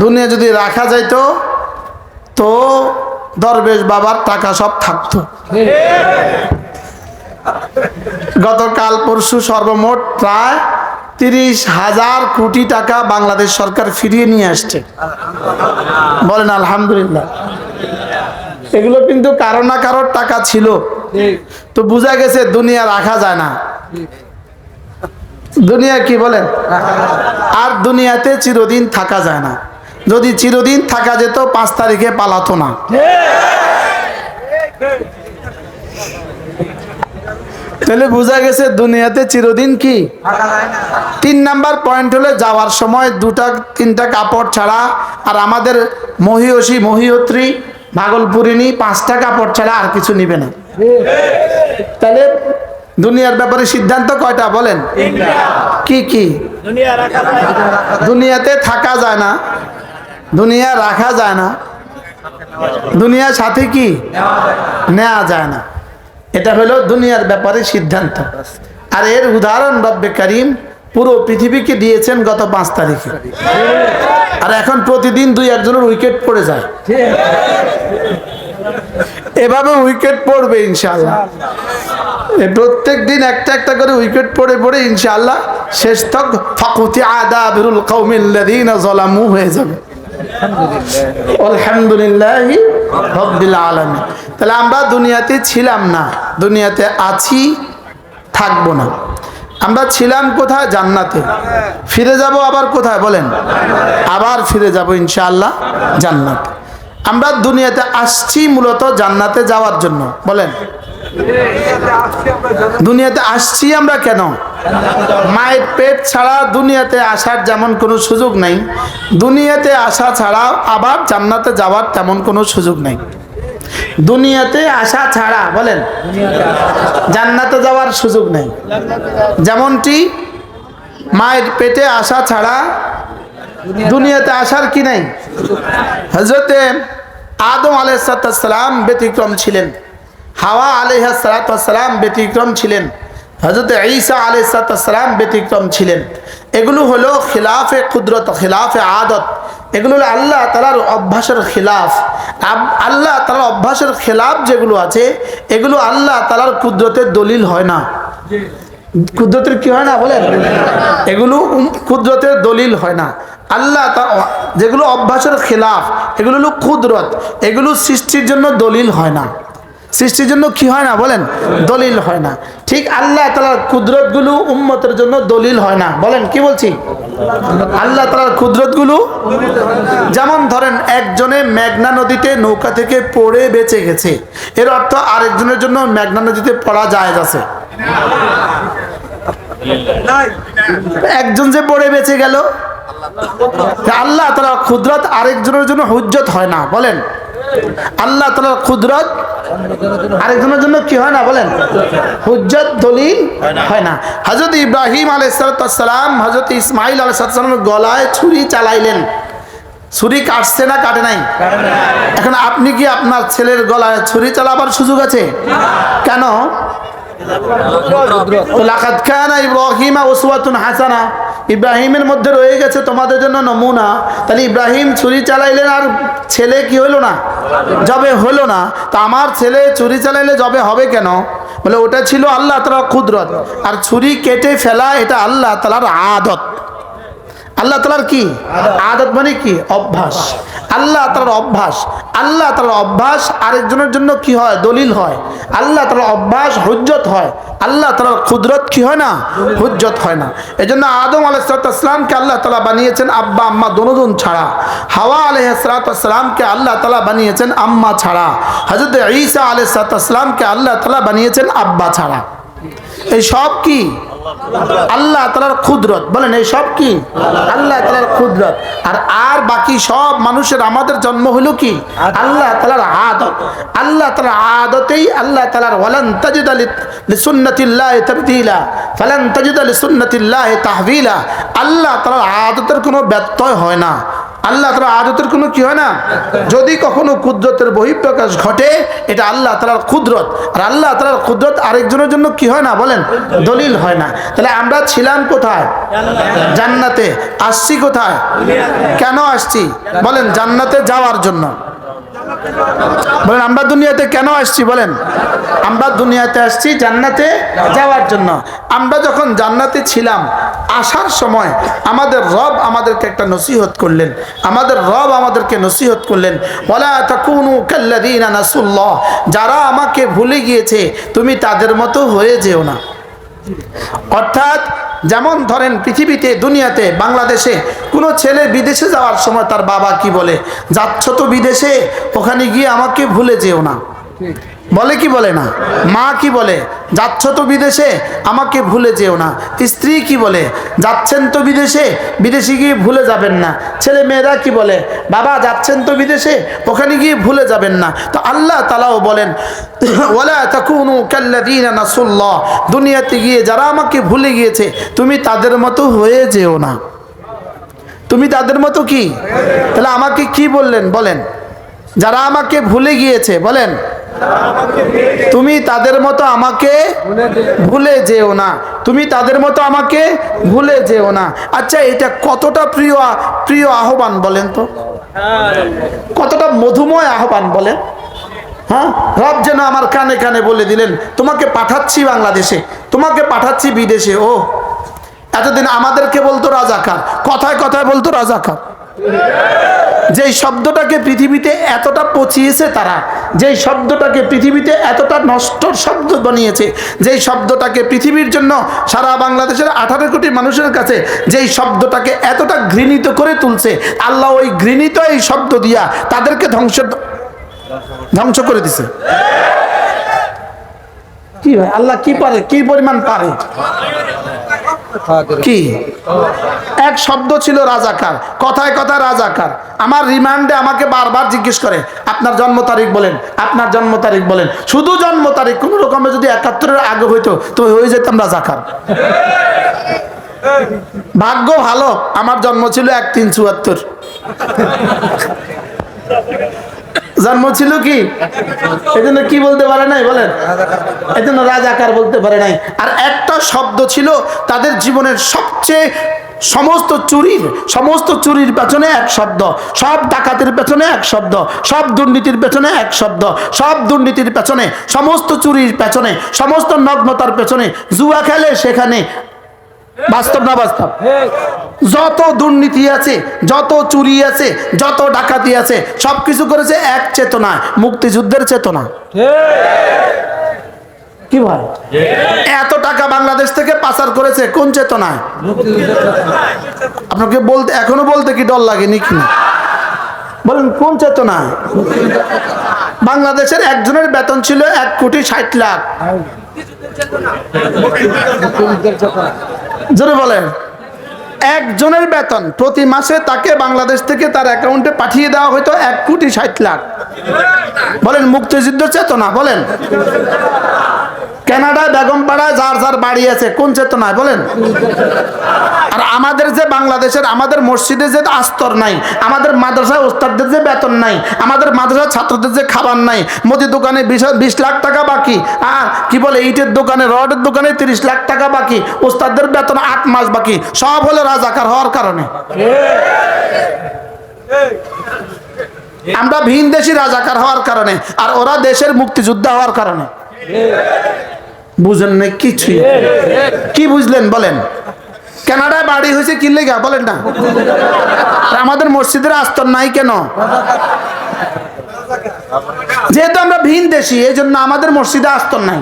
দুনিয়া যদি রাখা যাইতো তো দরবেশ বাবার টাকা সব থাকতো। গতকাল পরশু সর্বমোট প্রায় 30,000 কোটি টাকা বাংলাদেশ সরকার ফিরিয়ে নিয়ে আসছে, বলেন আলহামদুলিল্লাহ। এগুলো কিন্তু কারো না কারোর টাকা ছিল। তো বোঝা গেছে দুনিয়া রাখা যায় না। দুনিয়া কি বলেন? আর দুনিয়াতে চিরদিন থাকা যায় না। যদি চিরদিন থাকা যেত 5 তারিখে পালাতো না। তাহলে বোঝা গেছে দুনিয়াতে চিরদিন কি। 3 নাম্বার পয়েন্ট হলো যাওয়ার সময় 2-3টা কাপড় ছাড়া, আর আমাদের মহিয়সী মহিয়ত্রী ভাগলপুরিনী 5টা কাপড় ছাড়া আর কিছু নিবে না। তাহলে দুনিয়ার ব্যাপারে সিদ্ধান্ত কয়টা বলেন? কি কি? দুনিয়াতে থাকা যায় না, দুনিয়া রাখা যায় না, দুনিয়ার সাথে কি নেওয়া যায় না। এটা হলো দুনিয়ার ব্যাপারে সিদ্ধান্ত। আর এর উদাহরণ রব্বে কারীম পুরো পৃথিবীকে দিয়েছেন গত 5 তারিখে। আর এখন প্রতিদিন 2-1 উইকেট পড়ে যায়। এভাবে উইকেট পড়বে ইনশাআল্লাহ। প্রত্যেক দিন একটা একটা করে উইকেট পড়ে পড়ে ইনশাআল্লাহ শেষ তক ফাকুতি আদাবিরুল কওমিল্লাযীনা যালামু হয়ে যাবে। আলহামদুলিল্লাহি রাব্বিল আলামিন। তাহলে আমরা দুনিয়াতে ছিলাম না, দুনিয়াতে আছি, থাকবো না। আমরা ছিলাম কোথায়? জান্নাতে। ফিরে যাব আবার কোথায় বলেন? আবার ফিরে যাব ইনশাআল্লাহ জান্নাতে। আমরা দুনিয়াতে আসছি মূলত জান্নাতে যাওয়ার জন্য, বলেন। দুনিয়াতে আসছি আমরা কেন? মায়ের পেট ছাড়া দুনিয়াতে আসার যেমন কোনো সুযোগ নাই, দুনিয়াতে আসা ছাড়া আবার জান্নাতে যাওয়ার তেমন কোনো সুযোগ নাই। দুনিয়াতে আসা ছাড়া বলেন জান্নাতে যাওয়ার সুযোগ নেই। যেমনটি মায়ের পেটে আসা ছাড়া দুনিয়াতে আসার কি নাই। হযরতে আদম আলাইহিস সালাম ব্যতিক্রম ছিলেন, হাওয়া আলাইহিস সালাম ব্যতিক্রম ছিলেন, হযরতে ঈসা আলাইহিস সালাম ব্যতিক্রম ছিলেন। এগুলো হলো খিলাফে কুদরত, খিলাফে আদত। এগুলো হলো আল্লাহ তাআলার অভ্যাসের খিলাফ। আল্লাহ তাআলার অভ্যাসের খিলাফ যেগুলো আছে এগুলো আল্লাহ তাআলার কুদরতের দলিল হয় না। কুদরতের কি হয় না বলেন? এগুলো কুদরতের দলিল হয় না। আল্লাহ যেগুলো অভ্যাসের খিলাফ এগুলো হলো কুদরত, এগুলো সৃষ্টির জন্য দলিল হয় না। সৃষ্টির জন্য কি হয় না বলেন? দলিল হয় না। ঠিক আল্লাহ তাআলার কুদরতগুলো উম্মতের জন্য দলিল হয় না। বলেন কি বলছি? আল্লাহ তাআলার কুদরতগুলো, যেমন ধরেন একজনে মেঘনা নদীতে নৌকা থেকে পড়ে বেঁচে গেছে, এর অর্থ আরেকজনের জন্য মেঘনা নদীতে পড়া জায়েজ আছে? একজন যে পড়ে বেঁচে গেল, আল্লাহ তাআলার কুদরত আরেকজনের জন্য হুজ্জত হয় না। বলেন আল্লাহ তাআলার কুদরত আরেকজনের জন্য কি হয় না বলেন? হুজ্জত, দলিল হয় না। হযরত ইব্রাহিম আলাইহিস সালাম হযরত ইসমাঈল আলাইহিস সালামের গলায় ছুরি চালাইলেন, ছুরি কাটছে না কাটে নাই? এখন আপনি কি আপনার ছেলের গলায় ছুরি চালাবার সুযোগ আছে? কেন? লাকাদ কানা ইব্রাহিম উসওয়াতুন হাসানা, ইব্রাহিমের মধ্যে রয়ে গেছে তোমাদের জন্য নমুনা। তাহলে ইব্রাহিম ছুরি চালাইলেন আর ছেলে কি হলো না? জবে হলো না। তা আমার ছেলে ছুরি চালাইলে জবে হবে কেন? বলে ওটা ছিল আল্লাহ তাআলার কুদরত, আর ছুরি কেটে ফেলা এটা আল্লাহ তাআলার আদত। আল্লাহ তাআলার কি আদত মানে কি? অভ্যাস। আল্লাহ তাআলার অভ্যাস, আল্লাহ তাআলার অভ্যাস আরেকজনের জন্য কি হয়? দলিল হয়। আল্লাহ তাআলার অভ্যাস হুজ্জত হয়, আল্লাহ তাআলার কুদরত কি হয় না? হুজ্জত হয় না। এজন্য আদম আলাইহিস সালামকে আল্লাহ তাআলা বানিয়েছেন আব্বা আম্মা দুজন ছাড়া। হাওয়া আলাইহিস সালামকে আল্লাহ তাআলা বানিয়েছেন আম্মা ছাড়া। হযরত ঈসা আলাইহিস সালামকে আল্লাহ তাআলা বানিয়েছেন আব্বা ছাড়া। এই সব কি আল্লাহ তাআলার কুদরত। বলেন এই সব কি? আল্লাহ তাআলার কুদরত। আর বাকি সব মানুষের আমাদের জন্ম হলো কি? আল্লাহ তাআলার আদত। আল্লাহ তাআলার আদতেই আল্লাহ তাআলার ওয়ালান তাজিদা লিসুন্নাতিল্লাহি তাবদীলা ফালান তাজিদা লিসুন্নাতিল্লাহি তাহবিলা। আল্লাহ তাআলার আদতের কোনো ব্যত্যয় হয় না। আল্লাহ তাআলার আদতের কোনো কি হয় না। যদি কখনো কুদরতের বহিঃপ্রকাশ ঘটে এটা আল্লাহ তাআলার কুদরত। আর আল্লাহ তাআলার কুদরত আরেকজনের জন্য কি হয় না বলেন? দলিল হয় না। তাহলে আমরা ছিলাম কোথায়? জান্নাতে। আসছি কোথায়? কেন আসছি বলেন? জান্নাতে যাওয়ার জন্য। বলেন আমরা দুনিয়াতে কেন আসছি বলেন? আমরা দুনিয়াতে আসছি জান্নাতে যাওয়ার জন্য। আমরা যখন জান্নাতে ছিলাম আসার সময় আমাদের রব আমাদেরকে একটা নসিহত করলেন। আমাদের রব আমাদেরকে নসিহত করলেন, ওয়ালা তাকুনু কাল্লাযীনা নাসুল্লাহ, যারা আমাকে ভুলে গিয়েছে তুমি তাদের মতো হয়ে যেও না। অর্থাৎ যেমন ধরেন পৃথিবীতে দুনিয়াতে বাংলাদেশে কোনো ছেলে বিদেশে যাওয়ার সময় তার বাবা কি বলে? যাচ্ছ তো বিদেশে, ওখানে গিয়ে আমাকে ভুলে যেও না। বলে কি বলে না? মা কি বলে? যাচ্ছ তো বিদেশে আমাকে ভুলে যেও না। স্ত্রী কি বলে? যাচ্ছেন তো বিদেশে, বিদেশে গিয়ে ভুলে যাবেন না। ছেলে মেয়েরা কি বলে? বাবা যাচ্ছেন তো বিদেশে, ওখানে গিয়ে ভুলে যাবেন না। তো আল্লাহ তাআলাও বলেন ওয়ালা তাকুনু কাল্লাযীনা নাসুল্লাহ, দুনিয়াতে গিয়ে যারা আমাকে ভুলে গিয়েছে তুমি তাদের মতো হয়ে যেও না। তুমি তাদের মতো কি? তাহলে আমাকে কি বললেন বলেন? যারা আমাকে ভুলে গিয়েছে বলেন তুমি তাদের মতো আমাকে ভুলে যেও না। তুমি তাদের মতো আমাকে ভুলে যেও না। আচ্ছা এটা কতটা প্রিয় আহ্বান বলেন তো? কতটা মধুময় আহ্বান বলেন? হ্যাঁ, রব যেন আমার কানে কানে বলে দিলেন তোমাকে পাঠাচ্ছি বাংলাদেশে, তোমাকে পাঠাচ্ছি বিদেশে। ও এতদিন আমাদেরকে বলতো রাজাকার, কথায় কথায় বলতো রাজাকার। যেই শব্দটাকে পৃথিবীতে এতটা পচিয়েছে তারা, যেই শব্দটাকে পৃথিবীতে এতটা নষ্টর শব্দ বানিয়েছে, যেই শব্দটাকে পৃথিবীর জন্য সারা বাংলাদেশের 18 কোটি মানুষের কাছে যেই শব্দটাকে এতটা ঘৃণিত করে তুলছে, আল্লাহ ওই ঘৃণিত এই শব্দ দিয়া তাদেরকে ধ্বংস করে দিছে। কি ভাই আল্লাহ কি পারে? কি পরিমাণ পারে? কি এক শব্দ ছিল রাজাকার, কথায় কথায় রাজাকার। আমার রিমান্ডে আমাকে বারবার জিজ্ঞেস করে আপনার জন্ম তারিখ বলেন, আপনার জন্ম তারিখ বলেন। শুধু জন্ম তারিখ, কোন রকমে যদি 71-এর আগে হইতো তো হয়ে যেতাম রাজাকার। ভাগ্য ভালো আমার জন্ম ছিল 1374, জন্ম ছিল কি এজন্য কি বলতে পারে নাই বলেন? এজন্য রাজাকার বলতে পারে নাই। আর একটা শব্দ ছিল তাদের জীবনের সবচেয়ে, সমস্ত চুরির পেছনে এক শব্দ, সব ডাকাতের পেছনে এক শব্দ, সব দুর্নীতির পেছনে এক শব্দ, সব দুর্নীতির পেছনে, সমস্ত চুরির পেছনে, সমস্ত নগ্নতার পেছনে জুয়া খেলে সেখানে। বাস্তব না বাস্তব? যত দুর্নীতি আছে, যত চুরি আছে, যত ডাকাতি আছে, সবকিছু করেছে এক চেতনায়, মুক্তিযুদ্ধের চেতনা। কি ভাই এত টাকা বাংলাদেশ থেকে পাচার করেছে কোন চেতনায়? আপনাকে বলতে এখনো বলতে কি ডর লাগেনি কি? বলেন কোন চেতনায়? বাংলাদেশের একজনের বেতন ছিল 1,60,00,000। জোরে বলেন। একজনের বেতন প্রতি মাসে তাকে বাংলাদেশ থেকে তার অ্যাকাউন্টে পাঠিয়ে দেওয়া হয়তো 1,60,00,000। বলেন মুক্তিযুদ্ধ চেতনা? বলেন কানাডায় বেগমপাড়ায় যার যার বাড়ি আছে কোন চেতনায় বলেন? আর আমাদের যে বাংলাদেশের আমাদের মসজিদে যে আস্তর নাই, আমাদের মাদ্রাসায় ওস্তাদদের যে বেতন নাই, আমাদের মাদ্রাসার ছাত্রদের যে খাবার নাই, মুদি দোকানে 20 লাখ টাকা বাকি, আর কি বলে ইটের দোকানে রডের দোকানে 30 লাখ টাকা বাকি, ওস্তাদদের বেতন 8 মাস বাকি, সব হলো রাজাকার হওয়ার কারণে। আমরা ভিন দেশি রাজাকার হওয়ার কারণে, আর ওরা দেশের মুক্তিযোদ্ধা হওয়ার কারণে। বুঝেন না কিছুই? কি বুঝলেন বলেন? কানাডায় বাড়ি হয়েছে কি লেগা বলেন না? আমাদের মসজিদের আস্তর নাই কেন? যেহেতু আমরা ভিন দেশি এই জন্য আমাদের মসজিদে আস্তর নাই।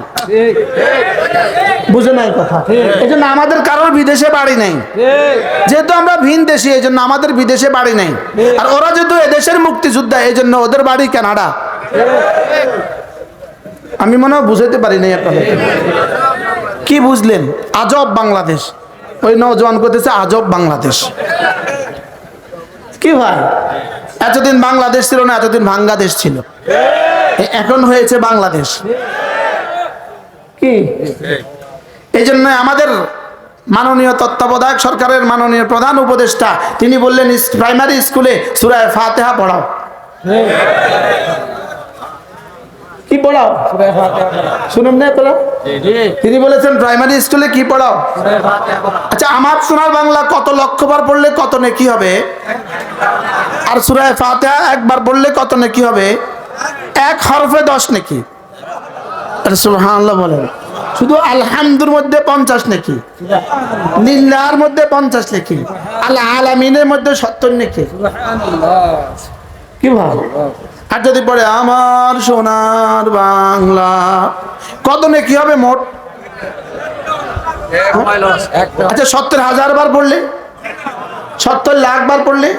বুঝে নাই কথা? এই জন্য আমাদের কারোর বিদেশে বাড়ি নাই। যেহেতু আমরা ভিন দেশি এই জন্য আমাদের বিদেশে বাড়ি নাই। আর ওরা যেহেতু এদেশের মুক্তিযোদ্ধা এই জন্য ওদের বাড়ি কানাডা। আমি মনে হয় বুঝাইতে পারি নাই আপনাদের। কি বুঝলেন? আজব বাংলাদেশ। ওই নওজোয়ান করতেছে আজব বাংলাদেশ। কি ভাই, এতদিন বাংলাদেশ ছিল না, এতদিন বাংলাদেশ ছিল, এখন হয়েছে বাংলাদেশ। কি এই জন্য আমাদের মাননীয় তত্ত্বাবধায়ক সরকারের মাননীয় প্রধান উপদেষ্টা তিনি বললেন প্রাইমারি স্কুলে সূরা ফাতিহা পড়াও। কি পড়াও? শুনুন না তোরা, তিনি বলেছেন প্রাইমারি স্কুলে কি পড়াও? আচ্ছা, আমার সোনার বাংলা কত লক্ষবার পড়লে কত নেকি হবে? আর সূরা ফাতিহা একবার পড়লে কত নেকি হবে? এক হরফে 10 নেকি। সুবহানাল্লাহ বলেন। শুধু আলহামদুর মধ্যে 50 নেকি, লিল্লাহর মধ্যে 50 নেকি, আল আলামিনের মধ্যে 70 নেকি। কি ভাব? আর যদি পড়ে আমার সোনার বাংলা কত নেকি হবে মোট? আচ্ছা, 70,000 বার পড়লে, 70 লাখ বার পড়লে,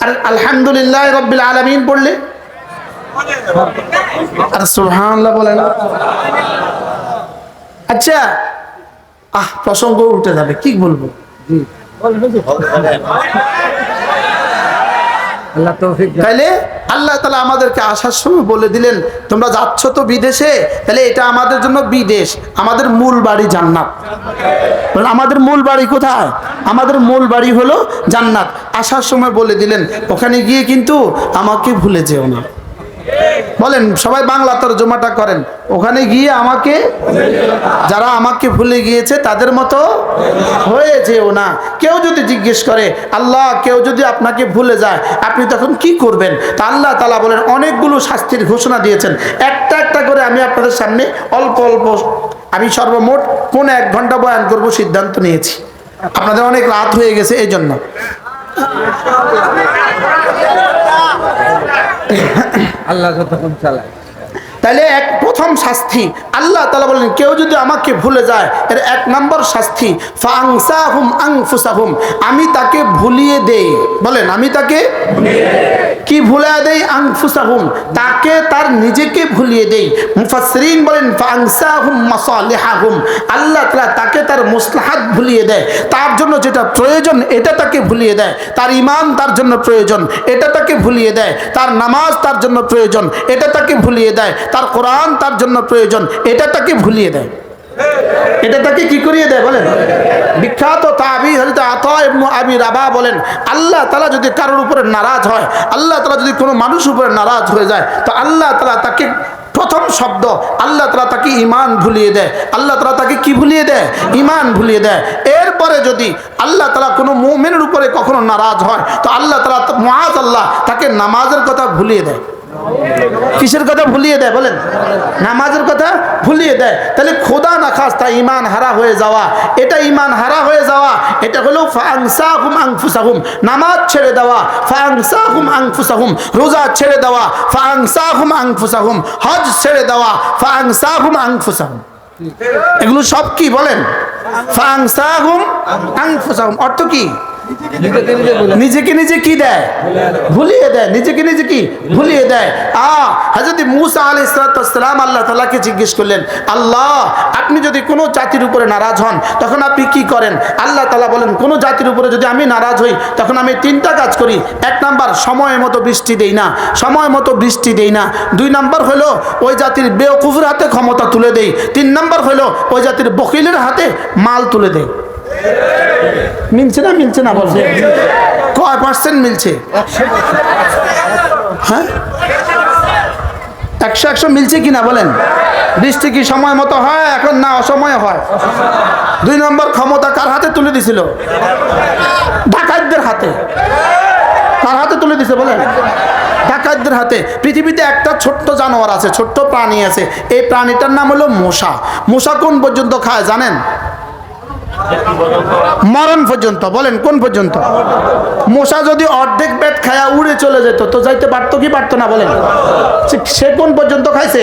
আর আলহামদুলিল্লাহ রাব্বিল আলামিন পড়লে, আর সুবহানাল্লাহ বলেন। আচ্ছা, প্রসঙ্গ উঠে যাবে, কি বলবো? তাইলে আল্লাহ তাআলা আমাদেরকে আসার সময় বলে দিলেন তোমরা যাচ্ছ তো বিদেশে, তাহলে এটা আমাদের জন্য বিদেশ, আমাদের মূল বাড়ি জান্নাত। আমাদের মূল বাড়ি কোথায়? আমাদের মূল বাড়ি হলো জান্নাত। আসার সময় বলে দিলেন ওখানে গিয়ে কিন্তু আমাকে ভুলে যেও না। বলেন সবাই বাংলা তরজমাটা করেন, ওখানে গিয়ে আমাকে, যারা আমাকে ভুলে গিয়েছে তাদের মতো হয়ে যেও না। কেউ যদি জিজ্ঞেস করে আল্লাহ কেউ যদি আপনাকে ভুলে যায় আপনি তখন কি করবেন, তা আল্লাহ তাআলা বলেন অনেকগুলো শাস্তির ঘোষণা দিয়েছেন। একটা একটা করে আমি আপনাদের সামনে অল্প অল্প, আমি সর্বমোট 1 ঘন্টা বয়ান করব সিদ্ধান্ত নিয়েছি। আপনাদের অনেক রাত হয়ে গেছে এই জন্য। আল্লাহ যতক্ষণ চালায়। তাহলে প্রথম শাস্তি আল্লাহ তাআলা বলেন কেউ যদি আমাকে ভুলে যায় এর 1 নম্বর শাস্তি ফাংসাহুম আনফুসাহুম, আমি তাকে ভুলিয়ে দেই। বলেন আমি তাকে কি ভুলিয়ে দেই? আনফুসাহুম, তাকে তার নিজেকে ভুলিয়ে দেই। মুফাসসিরিন বলেন ফাংসাহুম মাসালিহাহুম, আল্লাহ তাআলা তাকে তার মাসলাহাত ভুলিয়ে দেয়, তার জন্য যেটা প্রয়োজন এটা তাকে ভুলিয়ে দেয়। তার ঈমান তার জন্য প্রয়োজন এটা তাকে ভুলিয়ে দেয়, তার নামাজ তার জন্য প্রয়োজন এটা তাকে ভুলিয়ে দেয়, তার কোরআন তার জন্য প্রয়োজন এটা তাকে ভুলিয়ে দেয়। এটা তাকে কি করিয়ে দেয়? বলেন। বিখ্যাত তাবী হযরত আতা ইবনে আবি রাবাহ বলেন আল্লাহ তাআলা যদি কারোর উপরে নারাজ হয়, আল্লাহ তাআলা যদি কোনো মানুষের উপরে নারাজ হয়ে যায়, তো আল্লাহ তাআলা তাকে প্রথম শব্দ আল্লাহ তাআলা তাকে ঈমান ভুলিয়ে দেয়। আল্লাহ তাআলা তাকে কি ভুলিয়ে দেয়? ঈমান ভুলিয়ে দেয়। এরপরে যদি আল্লাহ তাআলা কোনো মুমিনের উপরে কখনো নারাজ হয়, তো আল্লাহ তাআলা মুআযাল্লাহ তাকে নামাজের কথা ভুলিয়ে দেয়। কিসের কথা ভুলিয়ে দেয়? বলেন। নামাজের কথা ভুলিয়ে দেয়। তাহলে খোদা না খাস্তা ঈমান হারা হয়ে যাওয়া, এটা ঈমান হারা হয়ে যাওয়া, এটা হলো ফাংসাহুম আনফুসাহুম, নামাজ ছেড়ে দেওয়া, ফাংসাহুম আনফুসাহুম, রোজা ছেড়ে দেওয়া, ফাংসাহুম আনফুসাহুম, হজ ছেড়ে দেওয়া, ফাংসাহুম আনফুসাহুম। এগুলো সব কি? বলেন। ফাংসাহুম আনফুসাহুম অর্থ কি? নিজেকে নিজে কি দেয়? ভুলিয়ে দেয়। নিজেকে নিজে কি ভুলিয়ে দেয়। হযরত মূসা আলাইহিস সালাম আল্লাহ তাআলাকে জিজ্ঞেস করলেন আল্লাহ আপনি যদি কোনো জাতির উপরে নারাজ হন তখন আপনি কি করেন? আল্লাহ তাআলা বলেন কোন জাতির উপরে যদি আমি নারাজ হই তখন আমি 3টা কাজ করি। 1 নাম্বার সময় মতো বৃষ্টি দেই না, সময় মতো বৃষ্টি দেই না। 2 নাম্বার হলো ওই জাতির বেওকুফের হাতে ক্ষমতা তুলে দেই। 3 নাম্বার হলো ওই জাতির বখিলের হাতে মাল তুলে দেই। মিলছে না? মিলছে না? বলছে কয় পার্সেন্ট মিলছে? হ্যাঁ 100 মিলছে কিনা বলেন। বৃষ্টি কি সময় মতো হয় এখন না অসময়ে হয়? 2 নম্বর ক্ষমতা কার হাতে তুলে দিছিল? ডাকাতদের হাতে। কার হাতে তুলে দিছে বলেন? ডাকাতদের হাতে। পৃথিবীতে একটা ছোট্ট জানোয়ার আছে, ছোট্ট প্রাণী আছে, এই প্রাণীটার নাম হলো মশা। মশা কোন পর্যন্ত খায় জানেন? মরণ পর্যন্ত। বলেন কোন পর্যন্ত? মশা যদি অর্ধেক পেট খায়া উড়ে চলে যেত তো যাইতে পারতো কি পারতো না? বলেন। সে কোন পর্যন্ত খাইছে?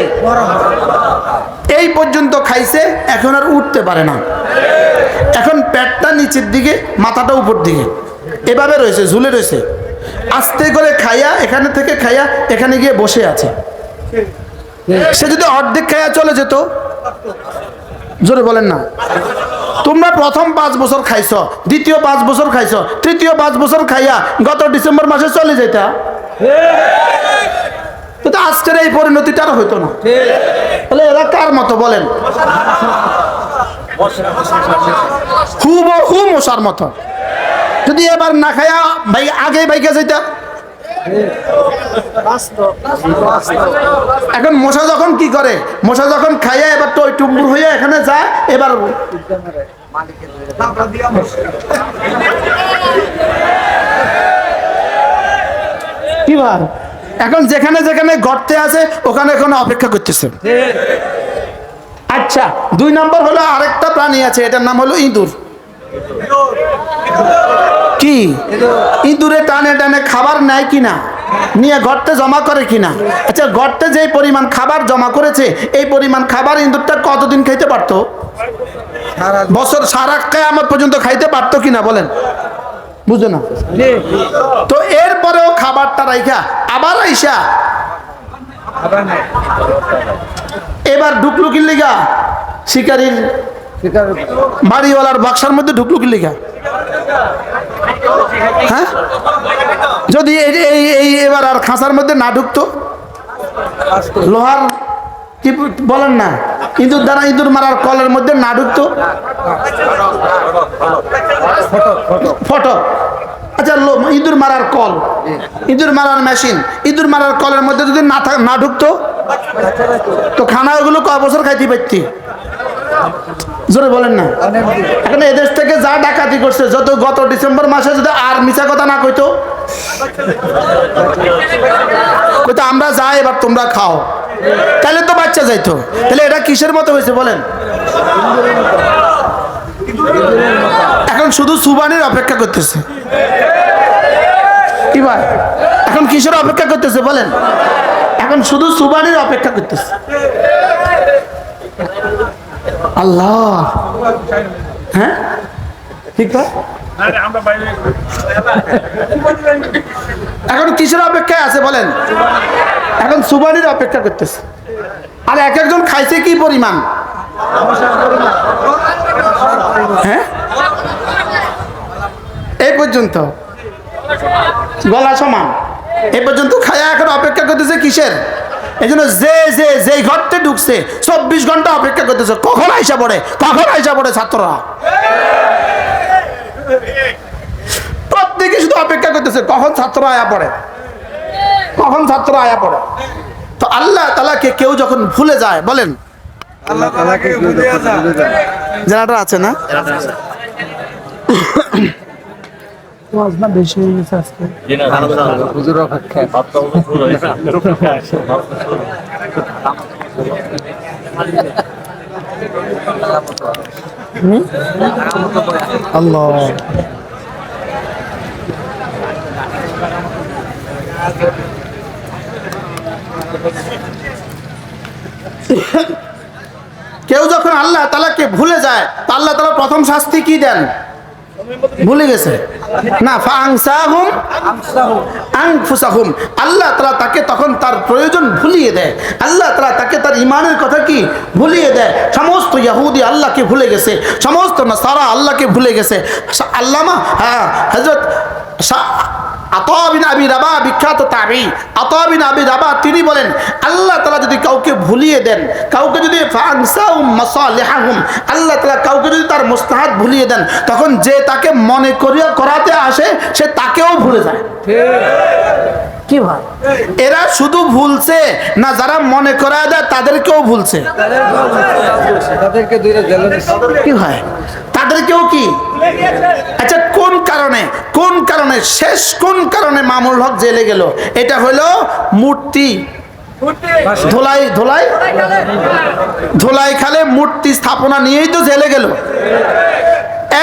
এই পর্যন্ত খাইছে, এখন আর উঠতে পারে না। এখন পেটটা নিচের দিকে, মাথাটা উপর দিকে, এভাবে রয়েছে, ঝুলে রয়েছে। আস্তে করে খাইয়া এখানে থেকে খাইয়া এখানে গিয়ে বসে আছে। সে যদি অর্ধেক খাইয়া চলে যেত জোরে বলেন না। তোমরা প্রথম 5 বছর খাইছো, দ্বিতীয় 5 বছর খাইছো, তৃতীয় 5 বছর খাইয়া গত ডিসেম্বর মাসে চলে যেতা, তো আজকের এই পরিণতিটা আর হইতো না। তাহলে এরা কার মতো বলেন? হুবহু মশার মতো। যদি এবার না খায়া ভাই আগে বাইকে যাইতা। এখন মশা যখন কি করে, মশা যখন খাইয়া এবার টই টুম্বুর হইয়া এখানে যায়, এবার কি ভাই এখন যেখানে যেখানে গর্তে আছে ওখানে ওখানে অপেক্ষা করতেছে। আচ্ছা, 2 নম্বর হলো আরেকটা প্রাণী আছে, এটার নাম হলো ইঁদুর। কি ইঁদুরে টানে টানে খাবার নেয় কিনা, নিয়ে গর্তে জমা করে কিনা? আচ্ছা, গর্তে যে পরিমাণ খাবার জমা করেছে এই পরিমাণ খাবার ইঁদুরটা কতদিন খাইতে পারতো? বছর সারা কিয়ামত পর্যন্ত খাইতে পারতো কিনা বলেন? বুঝো না তো। এরপরেও খাবারটা রাইখা আবার আইসা এবার ঢুকলো কি লিগা? শিকারীর বাড়িওয়ালার বাক্সার মধ্যে ঢুকলো কি লিগা? হ্যাঁ, যদি এই এবার আর খাঁচার মধ্যে না ঢুকতো, লোহার কি বলেন না, ইঁদুর দ্বারা ইঁদুর মারার কলের মধ্যে না ঢুকতো, ফটো। আচ্ছা, ইঁদুর মারার কল, ইঁদুর মারার মেশিন, ইঁদুর মারার কলের মধ্যে যদি না ঢুকতো তো খানা ওগুলো কয় বছর খাইতে পারতি? জোরে বলেন না। এখন এদেশ থেকে যা ডাকাতি করছে, যত গত ডিসেম্বর মাসে যদি আর মিছা কথা না কইতো, কইতো আমরা যাই এবার তোমরা খাও, তাহলে তো বাচ্চা যাইতো। তাহলে এটা কিসের মতো হয়েছে বলেন? এখন শুধু সুবানির অপেক্ষা করতেছে। কি ভাই, এখন কিসের অপেক্ষা করতেছে বলেন? এখন শুধু সুবানির অপেক্ষা করতেছে। আল্লাহ, হ্যাঁ ঠিক আছে। এখন কিসের অপেক্ষায় আছে বলেন? এখন সুবানির অপেক্ষা করতেছে। আর এক একজন খাইছে কি পরিমাণ? হ্যাঁ, এই পর্যন্ত গলা সমান, এই পর্যন্ত খায়া এখন অপেক্ষা করতেছে কিসের? এই জন্য যে ঘরতে ঢুকছে 24 ঘন্টা অপেক্ষা করতেছে কখন আইসা পড়ে, কখন আইসা পড়ে ছাত্ররা। প্রত্যেকে শুধু অপেক্ষা করতেছে কখন ছাত্র আয়া পড়ে, কখন ছাত্র আয়া পড়ে। তো আল্লাহ তাআলাকে কেউ যখন ভুলে যায়, বলেন আল্লাহ তাআলাকে ভুলে যায়। জানাটা আছে না? বেশি হয়ে গেছে আজকে। হুজুর অপেক্ষা। আল্লাহ, কেউ যখন আল্লাহ তাআলাকে ভুলে যায়, আল্লাহ তাআলা প্রথম শাস্তি কি দেন? ভুলে গেছে না, ফাংসাহুম আনফুসাহুম। আল্লাহ তাআলা তাকে তখন তার প্রয়োজন ভুলিয়ে দেয়। আল্লাহ তাআলা তাকে তার ঈমানের কথা কি ভুলিয়ে দেয়। সমস্ত ইহুদি আল্লাহকে ভুলে গেছে, সমস্ত নাসারা আল্লাহকে ভুলে গেছে। আল্লামা হযরত আতা বিন আবি রাবাহ, বিখ্যাত তাবী আতা বিন আবি রাবাহ, তিনি বলেন আল্লাহ তাআলা যদি কাউকে ভুলিয়ে দেন, কাউকে যদি ফাংসাহুম মাসালিহাহুম, আল্লাহ তাআলা কাউকে যদি তার মুস্তাহাব ভুলিয়ে দেন, তখন যে তাকে মনে করিয়া করাতে আসে সে তাকেও ভুলে যায়। কি ভাই, এরা শুধু ভুলছে না, যারা মনে করা দেয় তাদেরকেও ভুলছে। তাদেরকে দুইটা জেলে দিছে। কি হয়, তাদেরকেও কি? আচ্ছা, কোন কারণে শেষ কোন কারণে মামুনুল হক জেলে গেল? এটা হলো মূর্তি ধোলাই খালে মূর্তি স্থাপনা নিয়েই তো জেলে গেল।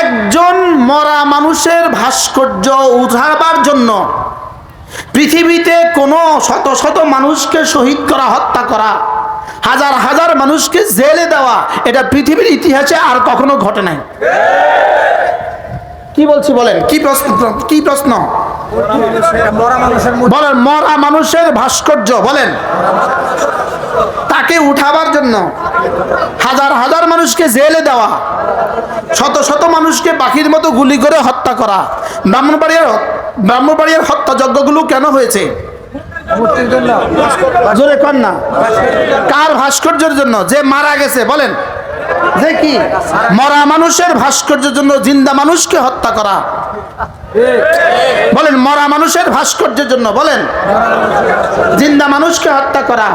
একজন মরা মানুষের ভাস্কর্য উঠাবার জন্য পৃথিবীতে কোনো শত শত মানুষকে শহীদ করা, হত্যা করা, হাজার হাজার মানুষকে জেলে দেওয়া, এটা পৃথিবীর ইতিহাসে আর কখনো ঘটে নাই। কি বলছি বলেন? কি প্রশ্ন? মরা মানুষের বলেন মরা মানুষের ভাস্কর্য, বলেন তাকে উঠাবার জন্য হাজার হাজার মানুষকে জেলে দেওয়া, শত শত মানুষকে পাখির মতো গুলি করে হত্যা করা। ব্রাহ্মণবাড়িয়ার হত্যাযজ্ঞগুলো কেন হয়েছে? মূর্তির জন্য, জোরে কর না। কার ভাস্কর্যের জন্য? যে মারা গেছে। বলেন যে কি? মরা মানুষের ভাস্কর্যের জন্য জিন্দা মানুষকে হত্যা করা। বলেন মরা মানুষের ভাস্কর্যের জন্য, বলেন জিন্দা মানুষকে হত্যা করা।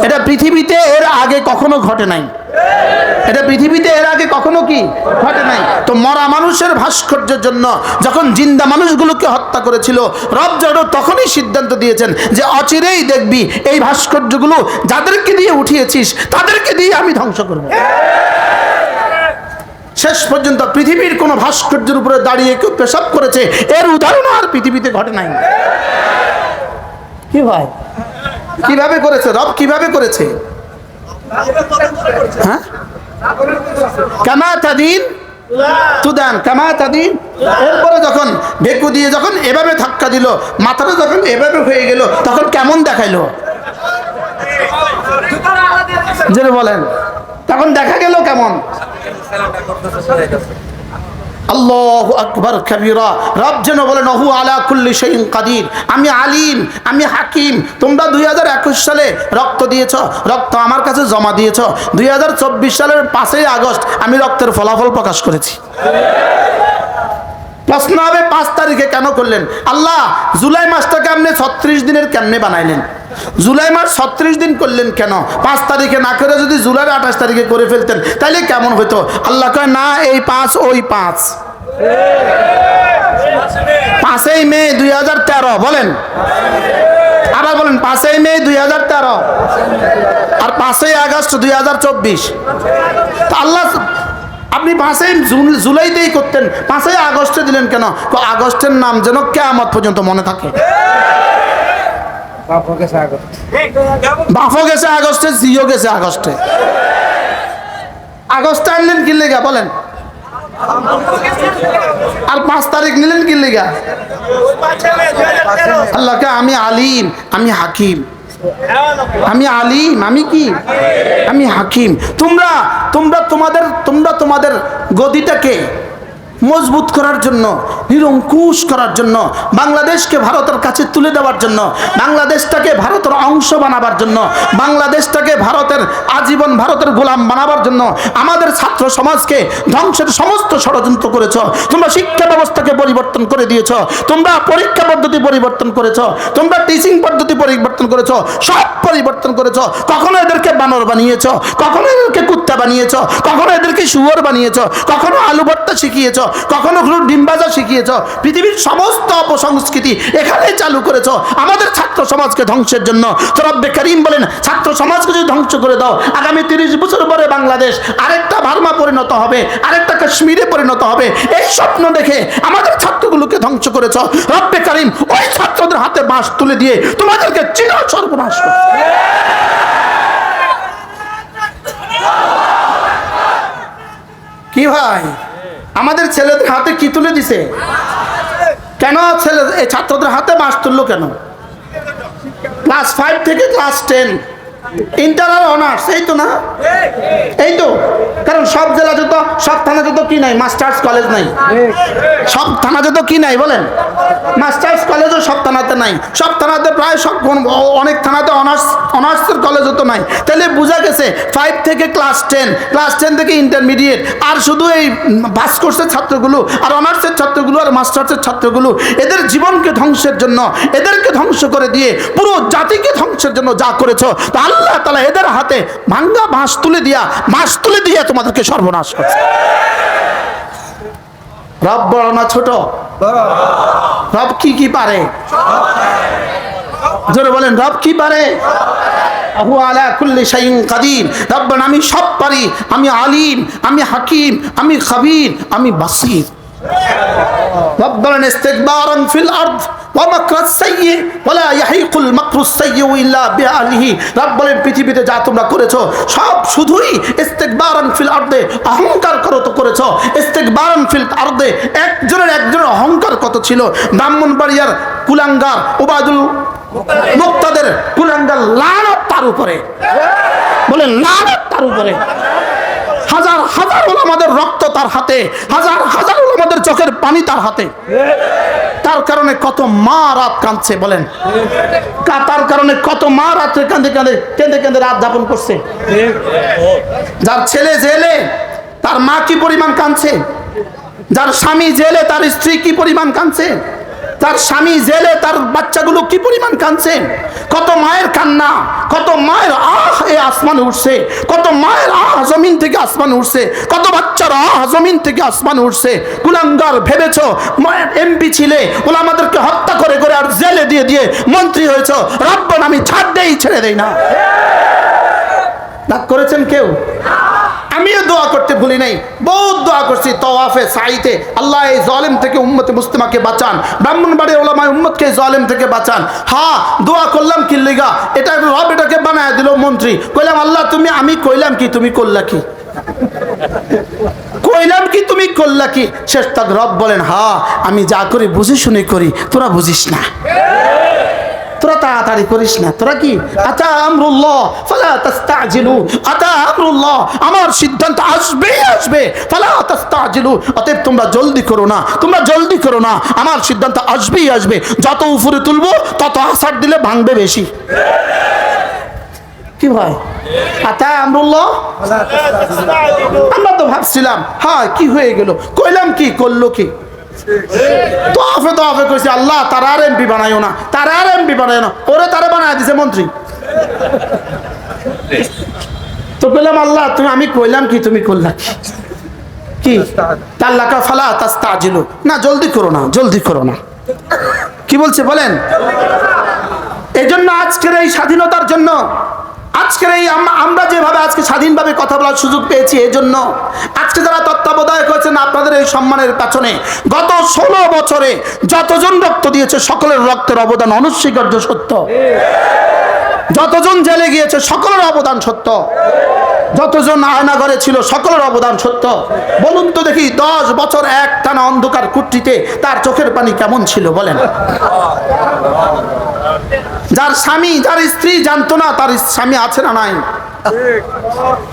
এটা পৃথিবীতে এর আগে কখনো ঘটে নাই। এটা পৃথিবীতে এর আগে কখনো কি ঘটে নাই। তো মরা মানুষের ভাস্কর্যের জন্য যখন জিন্দা মানুষগুলোকে হত্যা করেছিল, রব যেন তখনই সিদ্ধান্ত দিয়েছেন যে অচিরেই দেখবি এই ভাস্কর্যগুলো যাদেরকে দিয়ে উঠিয়েছিস তাদেরকে দিয়ে আমি ধ্বংস করব। শেষ পর্যন্ত পৃথিবীর কোন ভাস্কর্যের উপরে দাঁড়িয়ে কেউ পেশাব করেছে এর উদাহরণ আর পৃথিবীতে ঘটে নাই। কি ভাই, কিভাবে করেছে রব? কিভাবে করেছে? হ্যাঁ, কামা তাদিন তুদান, কামা তাদিন। এরপরে যখন ঢেকু দিয়ে যখন এভাবে ধাক্কা দিল, মাথাটা যখন এভাবে হয়ে গেল, তখন কেমন দেখাইলো? যেটা বলেন তখন দেখা গেল কেমন? আল্লাহু আকবার কাবীরা। রব যেন বলেন ওহু আলা কুল্লি শাইইন কাদির। আমি আলিম, আমি হাকিম। তোমরা 2021 সালে রক্ত দিয়েছো, রক্ত আমার কাছে জমা দিয়েছো। 2024 সালের 5ই আগস্ট আমি রক্তের ফলাফল প্রকাশ করেছি। প্রশ্ন হবে 5 তারিখে কেন করলেন? আল্লাহ জুলাই মাসটাকে আপনি 36 দিনের কেমনে বানাইলেন? জুলাই মাস 36 দিন করলেন কেন? 5 তারিখে না করে যদি জুলাইয়ের 28 তারিখে করে ফেলতেন তাহলে কেমন হতো? আল্লাহ কয় না, এই 5 ওই 5। 5ই মে 2013। বলেন আবার বলেন 5ই মে 2013 আর 5ই আগস্ট 2024। তো আল্লাহ আপনি 5ই জুলাইতেই করতেন, 5ই আগস্টে দিলেন কেন? আগস্টের নাম যেন কিয়ামত পর্যন্ত মনে থাকে। বাফও গেছে আগস্টে, জিও গেছে আগস্টে। আগস্টে আনলেন কি লেগা? বলেন। আর 5 তারিখ নিলেন কি লেগা? আল্লাহকে আমি আলিম, আমি হাকিম। আমি আলিম, আমি কি? আমি হাকিম। তোমরা তোমাদের গদিটাকে মজবুত করার জন্য, নিরঙ্কুশ করার জন্য, বাংলাদেশকে ভারতের কাছে তুলে দেওয়ার জন্য, বাংলাদেশটাকে ভারতের অংশ বানাবার জন্য, বাংলাদেশটাকে ভারতের আজীবন ভারতের গোলাম বানাবার জন্য আমাদের ছাত্র সমাজকে ধ্বংসের সমস্ত ষড়যন্ত্র করেছ। তোমরা শিক্ষা ব্যবস্থাকে পরিবর্তন করে দিয়েছ, তোমরা পরীক্ষা পদ্ধতি পরিবর্তন করেছ, তোমরা টিচিং পদ্ধতি পরিবর্তন করেছ, সব পরিবর্তন করেছ। কখনো এদেরকে বানর বানিয়েছ, কখনো এদেরকে কুত্তা বানিয়েছ, কখনো এদেরকে শুয়োর বানিয়েছ, কখনো আলু ভর্তা শিখিয়েছ, কখনো ডিম ভাজা শিখিয়েছ। পৃথিবীর সমস্ত অপসংস্কৃতি এখানে চালু করেছ আমাদের ছাত্র সমাজকে ধ্বংসের জন্য। তো রব্বে কারীম বলেন ছাত্র সমাজকে যদি ধ্বংস করে দাও, আগামী 30 বছর পরে বাংলাদেশ আরেকটা বার্মা পরিণত হবে, আরেকটা কাশ্মীরে পরিণত হবে। এই স্বপ্ন দেখে আমাদের ছাত্রগুলোকে ধ্বংস করেছ। রব্বে কারীম ওই ছাত্রদের হাতে বাঁশ তুলে দিয়ে তোমাদেরকে চির সর্বনাশ করছে। কি ভাই, আমাদের ছেলেদের হাতে কি তুলে দিছে? কেন ছেলে এই ছাত্রদের হাতে বাঁশ তুললো কেন? ক্লাস 5 থেকে ক্লাস 10 ইন্টার আর অনার্স, এই তো না? এই তো। কারণ সব জেলাতে তো, সব থানাতে তো কি নাই? মাস্টার্স কলেজ নাই। সব থানাতে তো কি নাই? বলেন। মাস্টার্স কলেজও সব থানাতে নাই। সব থানাতে প্রায় সব, অনেক থানাতে অনার্সের কলেজও তো নাই। তাহলে বোঝা গেছে 5 থেকে ক্লাস 10, ক্লাস 10 থেকে ইন্টারমিডিয়েট, আর শুধু এই পাস কোর্সের ছাত্রগুলো আর অনার্সের ছাত্রগুলো আর মাস্টার্সের ছাত্রগুলো এদের জীবনকে ধ্বংসের জন্য, এদেরকে ধ্বংস করে দিয়ে পুরো জাতিকে ধ্বংসের জন্য যা করেছ, তা আল্লাহ তাআলা এদের হাতে ভাঙ্গা বাঁশ তুলে দিয়ে তোমাদেরকে সর্বনাশ করছে। রব বড় না ছোট? রব কি পারে? জোরে বলেন রব কি পারে? আহু আলা কুল্লি শাইইন কাদির। রব্বানা আমি সব পারি, আমি আলিম, আমি হাকিম, আমি খাবীর, আমি বাসীর। রব বলেন ইস্তিকবারান ফিল আরদ ওয়া মাকরাস সাইয়্যি ওয়া লা ইয়াহিকুল মাকরুস সাইয়্যি ইল্লা বিআহলিহি। রব বলেন পৃথিবীতে যা তোমরা করেছো সব শুধুই ইস্তিকবারান ফিল আরদে, অহংকার করেছো। ইস্তিকবারান ফিল আরদে, একজনের অহংকার কত ছিল। ব্রাহ্মণবাড়িয়ার কুলাঙ্গার ওবায়দুল মুক্তাদের কুলাঙ্গার, লানত তার উপরে, বলেন লানত তার উপরে। হাজার হাজার ওলামাদের রক্ত তার হাতে, হাজার হাজার ওলামাদের চোখের পানি তার হাতে। তার কারণে কত মা রাত কাঁদছে, বলেন তার কারণে কত মা রাত্রে কেঁদে রাত যাপন করছে। যার ছেলে জেলে তার মা কি পরিমাণ কাঁদছে, যার স্বামী জেলে তার স্ত্রী কি পরিমাণ কাঁদছে, তার স্বামী জেলে তার বাচ্চাগুলো কি পরিমাণ কাঁদছে। কত মায়ের কান্না, কত মায়ের আহ এ আসমানে উঠছে, কত মায়ের আহ জমিন থেকে আসমানে উঠছে, কত বাচ্চার আহ জমিন থেকে আসমানে উঠছে। কুলাঙ্গার ভেবেছো এমপি ছিলে, ওলামাদেরকে হত্যা করে করে আর জেলে দিয়ে দিয়ে মন্ত্রী হয়েছো। রব্বান আমি ছেড়ে দেই না। রাগ করেছেন কেউ? আমিও দোয়া করতে ভুলি নাই, বহুত দোয়া করছি তাওয়াফে সাইতে, আল্লাহ এই জালেম থেকে উম্মতে মুসলিমাকে বাঁচান, ব্রাহ্মণবাড়ির উলামায়ে উম্মতকে জালেম থেকে বাঁচান। হ্যাঁ দোয়া করলাম কি লিগা, এটা রব এটাকে বানায় দিল মন্ত্রী। কইলাম আল্লাহ তুমি, আমি কইলাম কি তুমি করলা কি, কইলাম কি তুমি করলা কি। শেষ তক রব বলেন হ্যাঁ আমি যা করি বুঝে শুনে করি, তোরা বুঝিস না, তোরা তাড়াতাড়ি করিস না। তোরা কি আতা আমরুল্লাহ ফালা তাস্তাজিলু, আতা আমরুল্লাহ আমার সিদ্ধান্ত আসবে ফালা তাস্তাজিলু, অতএব তোমরা জলদি করো না, তোমরা জলদি করো না, আমার সিদ্ধান্ত আসবে। যত উপরে তুলবো তত আসার দিলে ভাঙবে বেশি। কি ভাই আতা আমরুল্লাহ, আমরা তো ভাবছিলাম হ্যাঁ কি হয়ে গেল, কইলাম কি করলো কি। তোয়াফে কইছে আল্লাহ তার আর এমপি বানাইও না, তার আর এমপি বানাইও না, ওরে তারা বানায় দিছে মন্ত্রী। তো কইলাম আল্লাহ তুমি, আমি কইলাম কি তুমি করলা কি তাল্লাকা ফালা তাস্তাজিলু, না জলদি করো না। কি বলছে বলেন? এই জন্য আজকের এই স্বাধীনতার জন্য, আজকের এই আমরা যেভাবে আজকে স্বাধীনভাবে কথা বলার সুযোগ পেয়েছি, এই জন্য আজকে যারা তত্ত্বাবধায়ক হয়েছেন আপনাদের এই সম্মানের পেছনে গত 16 বছরে যতজন রক্ত দিয়েছে সকলের রক্তের অবদান অনস্বীকার্য সত্য। যতজন জেলে গিয়েছে সকলের অবদান সত্য, যতজন আয়নাঘরে ছিল সকলের অবদান সত্য। বলুন তো দেখি 10 বছর একটানা অন্ধকার কুট্টিতে তার চোখের পানি কেমন ছিল বলেন? যার স্বামী, যার স্ত্রী জানতো না তার স্বামী আছে না নাই।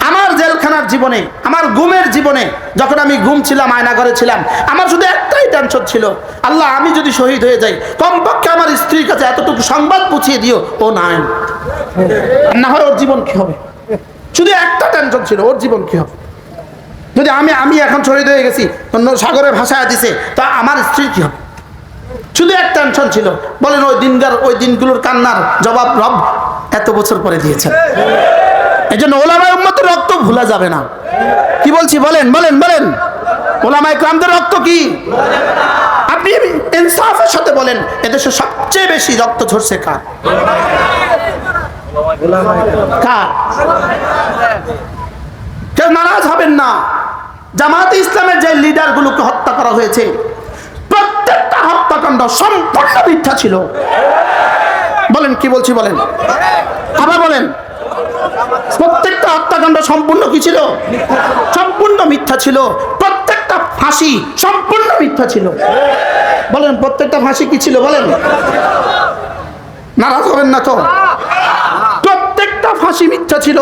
আমার জেলখানার জীবনে, আমার গুমের জীবনে, যখন আমি গুম ছিলাম, আয়নাঘরে ছিলাম, আমার শুধু একটাই টেনশন ছিল, আল্লাহ আমি যদি শহীদ হয়ে যাই কমপক্ষে আমার স্ত্রীর কাছে এতটুকু সংবাদ পৌঁছিয়ে দিও ও নাই, না হয় ওর জীবন কি হবে। শুধু একটা টেনশন ছিল, ওর জীবন কি হবে। যদি আমি এখন শহীদ হয়ে গেছি, সাগরে ভাসায় দিছে, তা আমার স্ত্রীর কি হবে। শুধু এক টেনশন ছিল। বলেন ওই দিনগুলোর কান্নার জবাব রব এত বছর পরে দিয়েছেন। এই জন্য ওলামায়ে উম্মতের রক্ত ভুলা যাবে না। কি বলছি বলেন? ওলামায়ে কেরামদের রক্ত কি আপনি ইনসাফের সাথে বলেন, এদেশে সবচেয়ে বেশি রক্ত ঝরছে কার? কেউ নারাজ হবেন না। জামায়াতে ইসলামের যে লিডারগুলোকে হত্যা করা হয়েছে প্রত্যেকটা হত্যাকাণ্ড সম্পূর্ণ মিথ্যা ছিল। বলেন কি বলছি বলেন, আবার বলেন। প্রত্যেকটা হত্যাকাণ্ড সম্পূর্ণ কি ছিল? সম্পূর্ণ মিথ্যা ছিল। প্রত্যেকটা ফাঁসি সম্পূর্ণ মিথ্যা ছিল। বলেন প্রত্যেকটা ফাঁসি কি ছিল বলেন? নারাজ হবেন না তো? প্রত্যেকটা ফাঁসি মিথ্যা ছিল,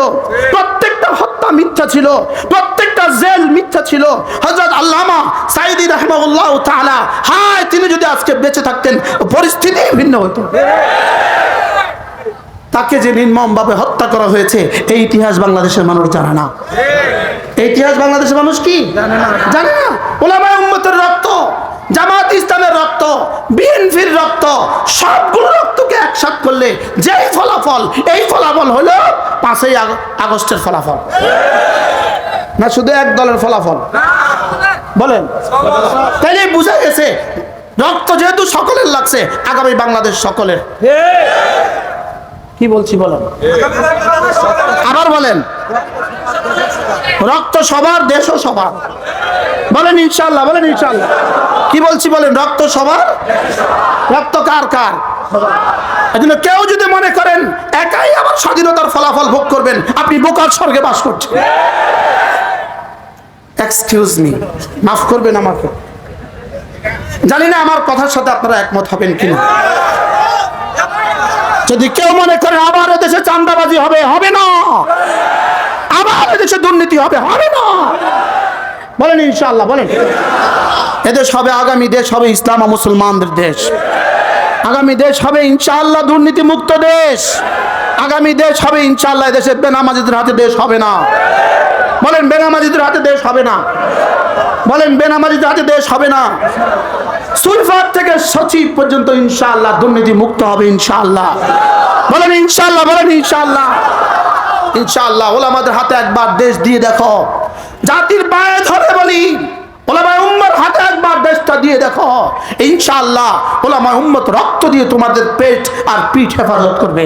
প্রত্যেকটা হত্যা মিথ্যা ছিল, প্রত্যেকটা জেল মিথ্যা ছিল। হযরত আল্লামা সাঈদী রাহিমাহুল্লাহ তাআলা, হায় তিনি যদি আজকে বেঁচে থাকতেন পরিস্থিতি ভিন্ন হতো। তাকে যে নির্মমভাবে হত্যা করা হয়েছে এই ইতিহাস বাংলাদেশের মানুষ জানে না। এই ইতিহাস বাংলাদেশের মানুষ কি জানে না? উলামায়ে উম্মতের রক্ত, জামাত ইসলামের রক্ত, বিএনপির রক্ত, সবগুলো রক্তকে একসাথে করলে যেই ফলাফল, এই ফলাফল হলো 5ই আগস্টের ফলাফল না, শুধু এক দলের ফলাফল। বলেন তাইলে বুঝা গেছে রক্ত যেহেতু সকলের লাগছে, আগামী বাংলাদেশ সকলের। কি বলছি বলেন, আবার বলেন। রক্ত সবার, দেশও সবার। বলেন ইনশাআল্লাহ, বলেন ইনশাআল্লাহ। কি বলছি বলেন, রক্ত সবার, রক্ত কার কার? এজন্য কেউ যদি মনে করেন একাই আবার স্বাধীনতার ফলাফল ভোগ করবেন, আপনি বোকার স্বর্গে বাস করছেন। এক্সকিউজ মি, মাফ করবেন আমাকে, জানি না আমার কথার সাথে আপনারা একমত হবেন কিনা। যদি কেউ মনে করেন আবার এদেশে চাঁদাবাজি হবে, হবে না। আবার এদেশে দুর্নীতি হবে, হবে না। বলেন ইনশাআল্লাহ, বলেন। এদেশ হবে, আগামী দেশ হবে ইসলাম ও মুসলমানদের দেশ। আগামী দেশ হবে ইনশাআল্লাহ দুর্নীতি মুক্ত দেশ। আগামী দেশ হবে ইনশাআল্লাহ, এদেশে বেনামাজিদের হাতে দেশ হবে না। বলেন বেনামাজিদের হাতে দেশ হবে না। বলেন বেনামাজিদের হাতে দেশ হবে না। সুলফাত থেকে সচিব পর্যন্ত ইনশাআল্লাহ দুর্নীতি মুক্ত হবে ইনশাআল্লাহ। বলেন ইনশাআল্লাহ, বলেন ইনশাআল্লাহ। ইনশাআল্লাহ ওলামাদের হাতে একবার দেশ দিয়ে দেখো, জাতির পায়ে ধরে বলি, ওলামায়ে উম্মার হাতে একবার দেশটা দিয়ে দেখো, ইনশাআল্লাহ ওলামায়ে উম্মত রক্ত দিয়ে তোমাদের পেট আর পিঠ হেফাজত করবে।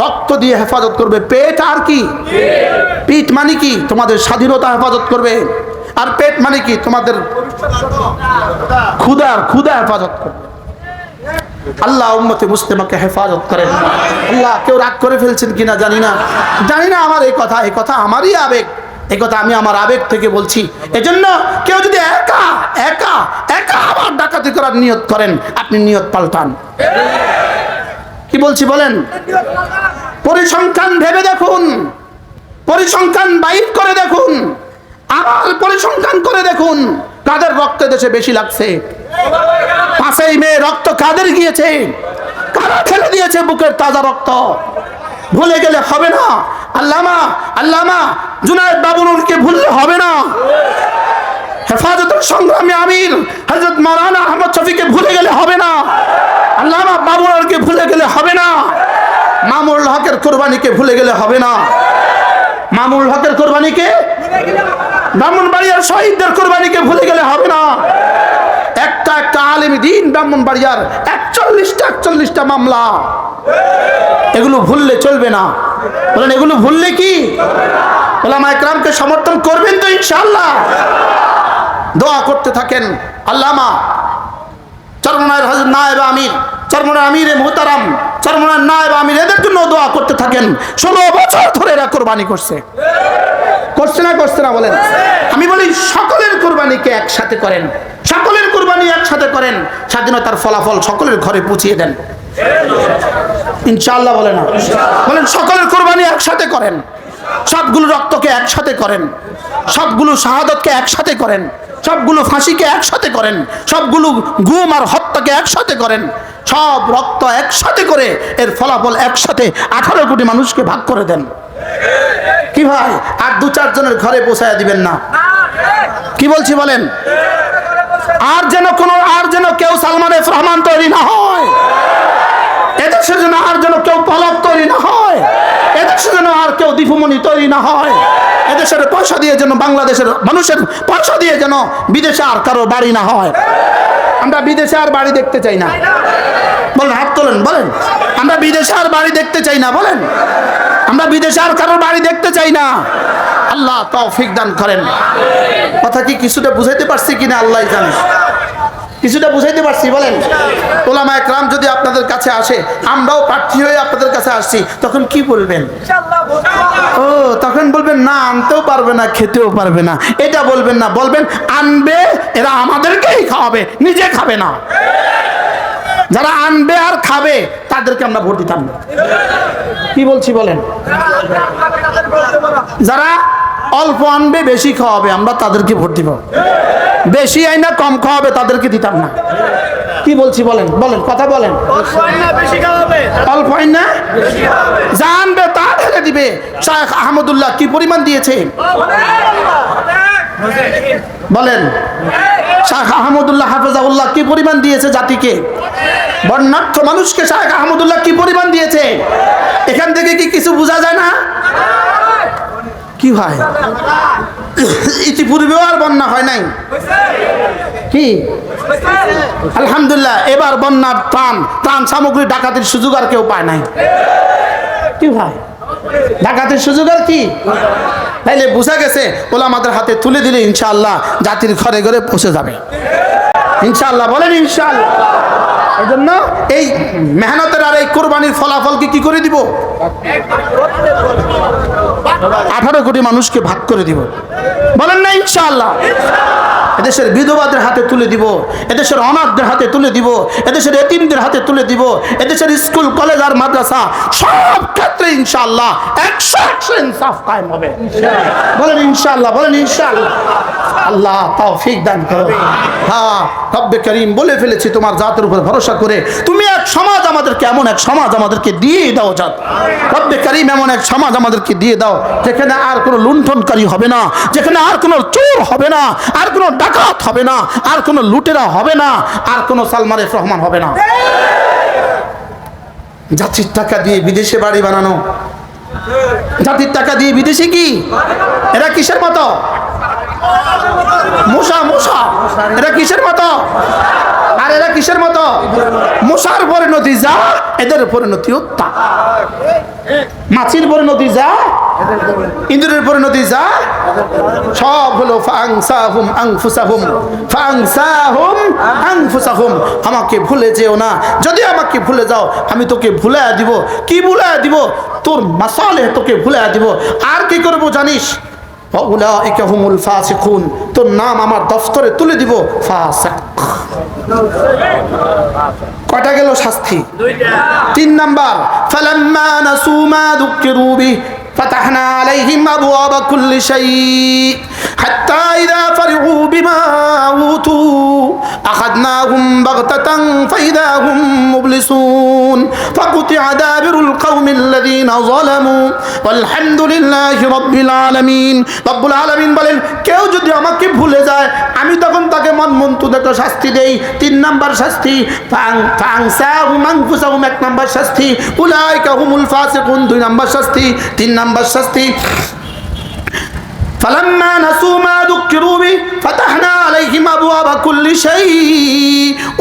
রক্ত দিয়ে হেফাজত করবে, পেট আর কি? পিঠ মানে কি? তোমাদের স্বাধীনতা হেফাজত করবে। আর পেট মানে কি? তোমাদের ক্ষুধা হেফাজত করবে। আল্লাহ উম্মতে মুসলিমাকে হেফাজত করেন। আল্লাহ, কেউ রাগ করে ফেলছেন কিনা জানি না, জানি না। আমার এই কথা আমারই আবেগ, এই কথা আমি আমার আবেগ থেকে বলছি। এজন্য কেউ যদি একা একা একা আবার ডাকাতি করার নিয়ত করেন, আপনি নিয়ত পাল্টান। কি বলছি বলেন? পরিসংখ্যান ভেবে দেখুন, পরিসংখ্যান বাইর করে দেখুন, আবার পরিসংখ্যান করে দেখুন কাদের রক্ত দেশে বেশি লাগছে। 5ই মে রক্ত কাদের গিয়েছে? কারা ফেলে দিয়েছে বুকের তাজা রক্ত? ভুলে গেলে হবে না। আল্লামা জুনায়েদ বাবুলকে ভুললে হবে না। হেফাজতের সংগ্রামী আমির হযরত মাওলানা আহমদ শফিকে ভুলে গেলে হবে না। আল্লামা বাবুলকে ভুলে গেলে হবে না। মামুনুল হকের কুরবানিকে ভুলে গেলে হবে না। মামুনুল হকের কুরবানিকে, ব্রাহ্মণবাড়িয়ার শহীদদের কুরবানিকে ভুলে গেলে হবে না। একটা আলেম দ্বীন ব্রাহ্মণবাড়িয়ার 41টা মামলা, এগুলো ভুললে চলবে না। বলেন এগুলো ভুললে কি ওলামায়ে কেরামকে সমর্থন করবেন তো ইনশাআল্লাহ? দোয়া করতে থাকেন। আল্লামা চরমনায়ের হযরত নায়েব আমির, চরমনার আমিরে মুহতারাম, চরমনার নায়েব আমির, এদের জন্য দোয়া করতে থাকেন। 16 বছর ধরে এরা কুরবানি করছে না বলেন? আমি বলি সকলের কুরবানিকে একসাথে করেন, সকলের কুরবানি একসাথে করেন, স্বাধীনতার ফলাফল সকলের ঘরে পৌঁছিয়ে দেন ইনশাআল্লাহ। বলেন না, বলেন সকলের কুরবানি একসাথে করেন, সবগুলো রক্তকে একসাথে করেন, সবগুলো শাহাদাতকে একসাথে করেন, সবগুলো ফাঁসিকে একসাথে করেন, সবগুলো গুম আর হত্যাকে একসাথে করেন, সব রক্ত একসাথে করে এর ফলাফল একসাথে 18 কোটি মানুষকে ভাগ করে দেন। কি ভাই, আর 2-4 জনের ঘরে পৌঁছায় দিবেন না? কি বলছি বলেন? আর যেন কেউ সালমান এফ রহমান তৈরি না হয়, এদেশের জন্য আর যেন কেউ পলক তৈরি না হয়, এদেশের জন্য আর কেউ দীপুমণি তৈরি না হয়, এদেশের পয়সা দিয়ে যেন, বাংলাদেশের মানুষের পয়সা দিয়ে যেন বিদেশে আর কারো বাড়ি না হয়। আমরা বিদেশে আর বাড়ি দেখতে চাই না। বলেন, হাত তোলেন, বলেন আমরা বিদেশে আর বাড়ি দেখতে চাই না। বলেন আমরা বিদেশে আর কারো বাড়ি দেখতে চাই না। আল্লাহ তৌফিক দান করেন। কথা কি কিছুটা বুঝাইতে পারছি কিনা আল্লাহই জানে। কিছুটা বুঝাইতে পারছি? বলেন ওলামায়ে কেরাম যদি আপনাদের কাছে আসে, আমরাও প্রার্থী হয়ে আপনাদের কাছে আসছি, তখন কি বলবেন? ও তখন বলবেন না, আনতেও পারবে না, খেতেও পারবে না, এটা বলবেন না। বলবেন আনবে, এরা আমাদেরকেই খাওয়াবে, নিজে খাবে না। যারা আনবে আর খাবে তাদেরকে আমরা ভোট দিতাম না। কি বলছি বলেন? যারা অল্প আনবে বেশি খাওয়াবে, আমরা তাদেরকে ভোট দিব। বেশি আইনা কম খাওয়াবে, তাদেরকে দিতাম না। কি বলছি বলেন? বলেন কথা বলেন। অল্প আইনা যা আনবে তা ঢেলে দিবে। শায়েখ আহমদুল্লাহ কি পরিমাণ দিয়েছে বলেন? শায়েখ আহমদুল্লাহ হাফেজাহুল্লাহ কি পরিমাণ দিয়েছে জাতিকে? বর্ণাঢ্য মানুষকে শায়েখ আহমদুল্লাহ কি পরিমাণ দিয়েছে? এখান থেকে কি কিছু বোঝা যায় না? কি হয়, ইতিপূর্বেও আর বন্যা হয় নাই কি? আলহামদুলিল্লাহ এবার বন্যার ত্রাণ সামগ্রী ডাকাতির সুযোগ আর কেউ পায় নাই। কি ভাই, ডাকাতির সুযোগ আর কি তাইলে বুঝা গেছে ওলামাদের হাতে তুলে দিলে ইনশাআল্লাহ জাতির ঘরে ঘরে পৌঁছে যাবে ইনশাআল্লাহ। বলেন ইনশাআল্লাহ। এই জন্য এই মেহনতের আর এই কোরবানির ফলাফলকে কি করে দিব? 18 কোটি মানুষকে ভাগ করে দিব। বলেন না ইনশাআল্লাহ। এদেশের বিধবাদের হাতে তুলে দিব, এদেশের অনাথদের হাতে তুলে দিব, এদেশের এতিমদের হাতে তুলে দিব, এদেশের স্কুল কলেজ আর মাদ্রাসা সব ক্ষেত্রে ইনশাআল্লাহ 100% ইনসাফ কায়েম হবে। বলেন ইনশাআল্লাহ। বলেন ইনশাআল্লাহ। আল্লাহ তৌফিক দান করো। হ্যাঁ, রব্বে করিম বলে ফেলেছি তোমার জাতের উপর ভরসা করে, তুমি এক সমাজ আমাদেরকে, এমন এক সমাজ আমাদেরকে দিয়ে দাও জাত। রব্বে করিম এমন এক সমাজ আমাদেরকে দিয়ে দাও যেখানে আর কোনো লুণ্ঠনকারী হবে না, যেখানে আর কোনো চোর হবে না, আর কোনো ডাকাত হবে না, আর কোনো লুটেরা হবে না, আর কোনো সালমানের রহমান হবে না। জাতির টাকা দিয়ে বিদেশে বাড়ি বানানো, জাতির টাকা দিয়ে বিদেশে কি এরা কিসের মতো? মশা মশা। এরা কিসের মতো? আর এরা কিসের মতো? মশার পরিণতি যা, এদের পরিণতি তা। মাছির পরিণতি যা, ইঁদুরের পরিণতি যা, সব হলো ফাংসাহুম আনফুসাহুম, ফাংসাহুম আনফুসাহুম। আমাকে ভুলে যেও না, যদি আমাকে ভুলে যাও আমি তোকে ভুলাইয়া দিব। কি ভুলাইয়া দিব? তোর মাসালেহ তোকে ভুলাইয়া দিব। আর কি করবো জানিস? উলাইকা হুমুল ফাসিকুন, তোর নাম আমার দফতরে তুলে দিব ফাসিক। কয়টা গেল শাস্তি? 3 নাম্বার, ফালাম্মা নাসু মা যুকিরু বিহি ফাতাহনা আলাইহিম আবওয়াবা কুল্লি শাইই হাত্তা ইযা ফারিহু বিমা উতু আখাযনাহুম বাগতাতান ফাইযা হুম মুবলিসুন ফাকুতিআ দাবিরুল কওমিল্লাযীনা যালামু ওয়ালহামদুলিল্লাহি রাব্বিল আলামিন। রব্বুল আলামিন বলেন, কেউ যদি আমাকে ভুলে যায় আমি তখন তাকে মনমন্তু একটা শাস্তি দেই। 3 নাম্বার শাস্তি, ফাংসাহুম আনফুসাহুম 1 নাম্বার শাস্তি, উলাইকা হুমুল ফাসিকুন 2 নাম্বার শাস্তি। 3 নাম্বার শাস্তি, ফালাম্মা নাসু মা যুকিরু বিহি ফাতাহনা আলাইহিম আবওয়াবা কুল্লি শাইই।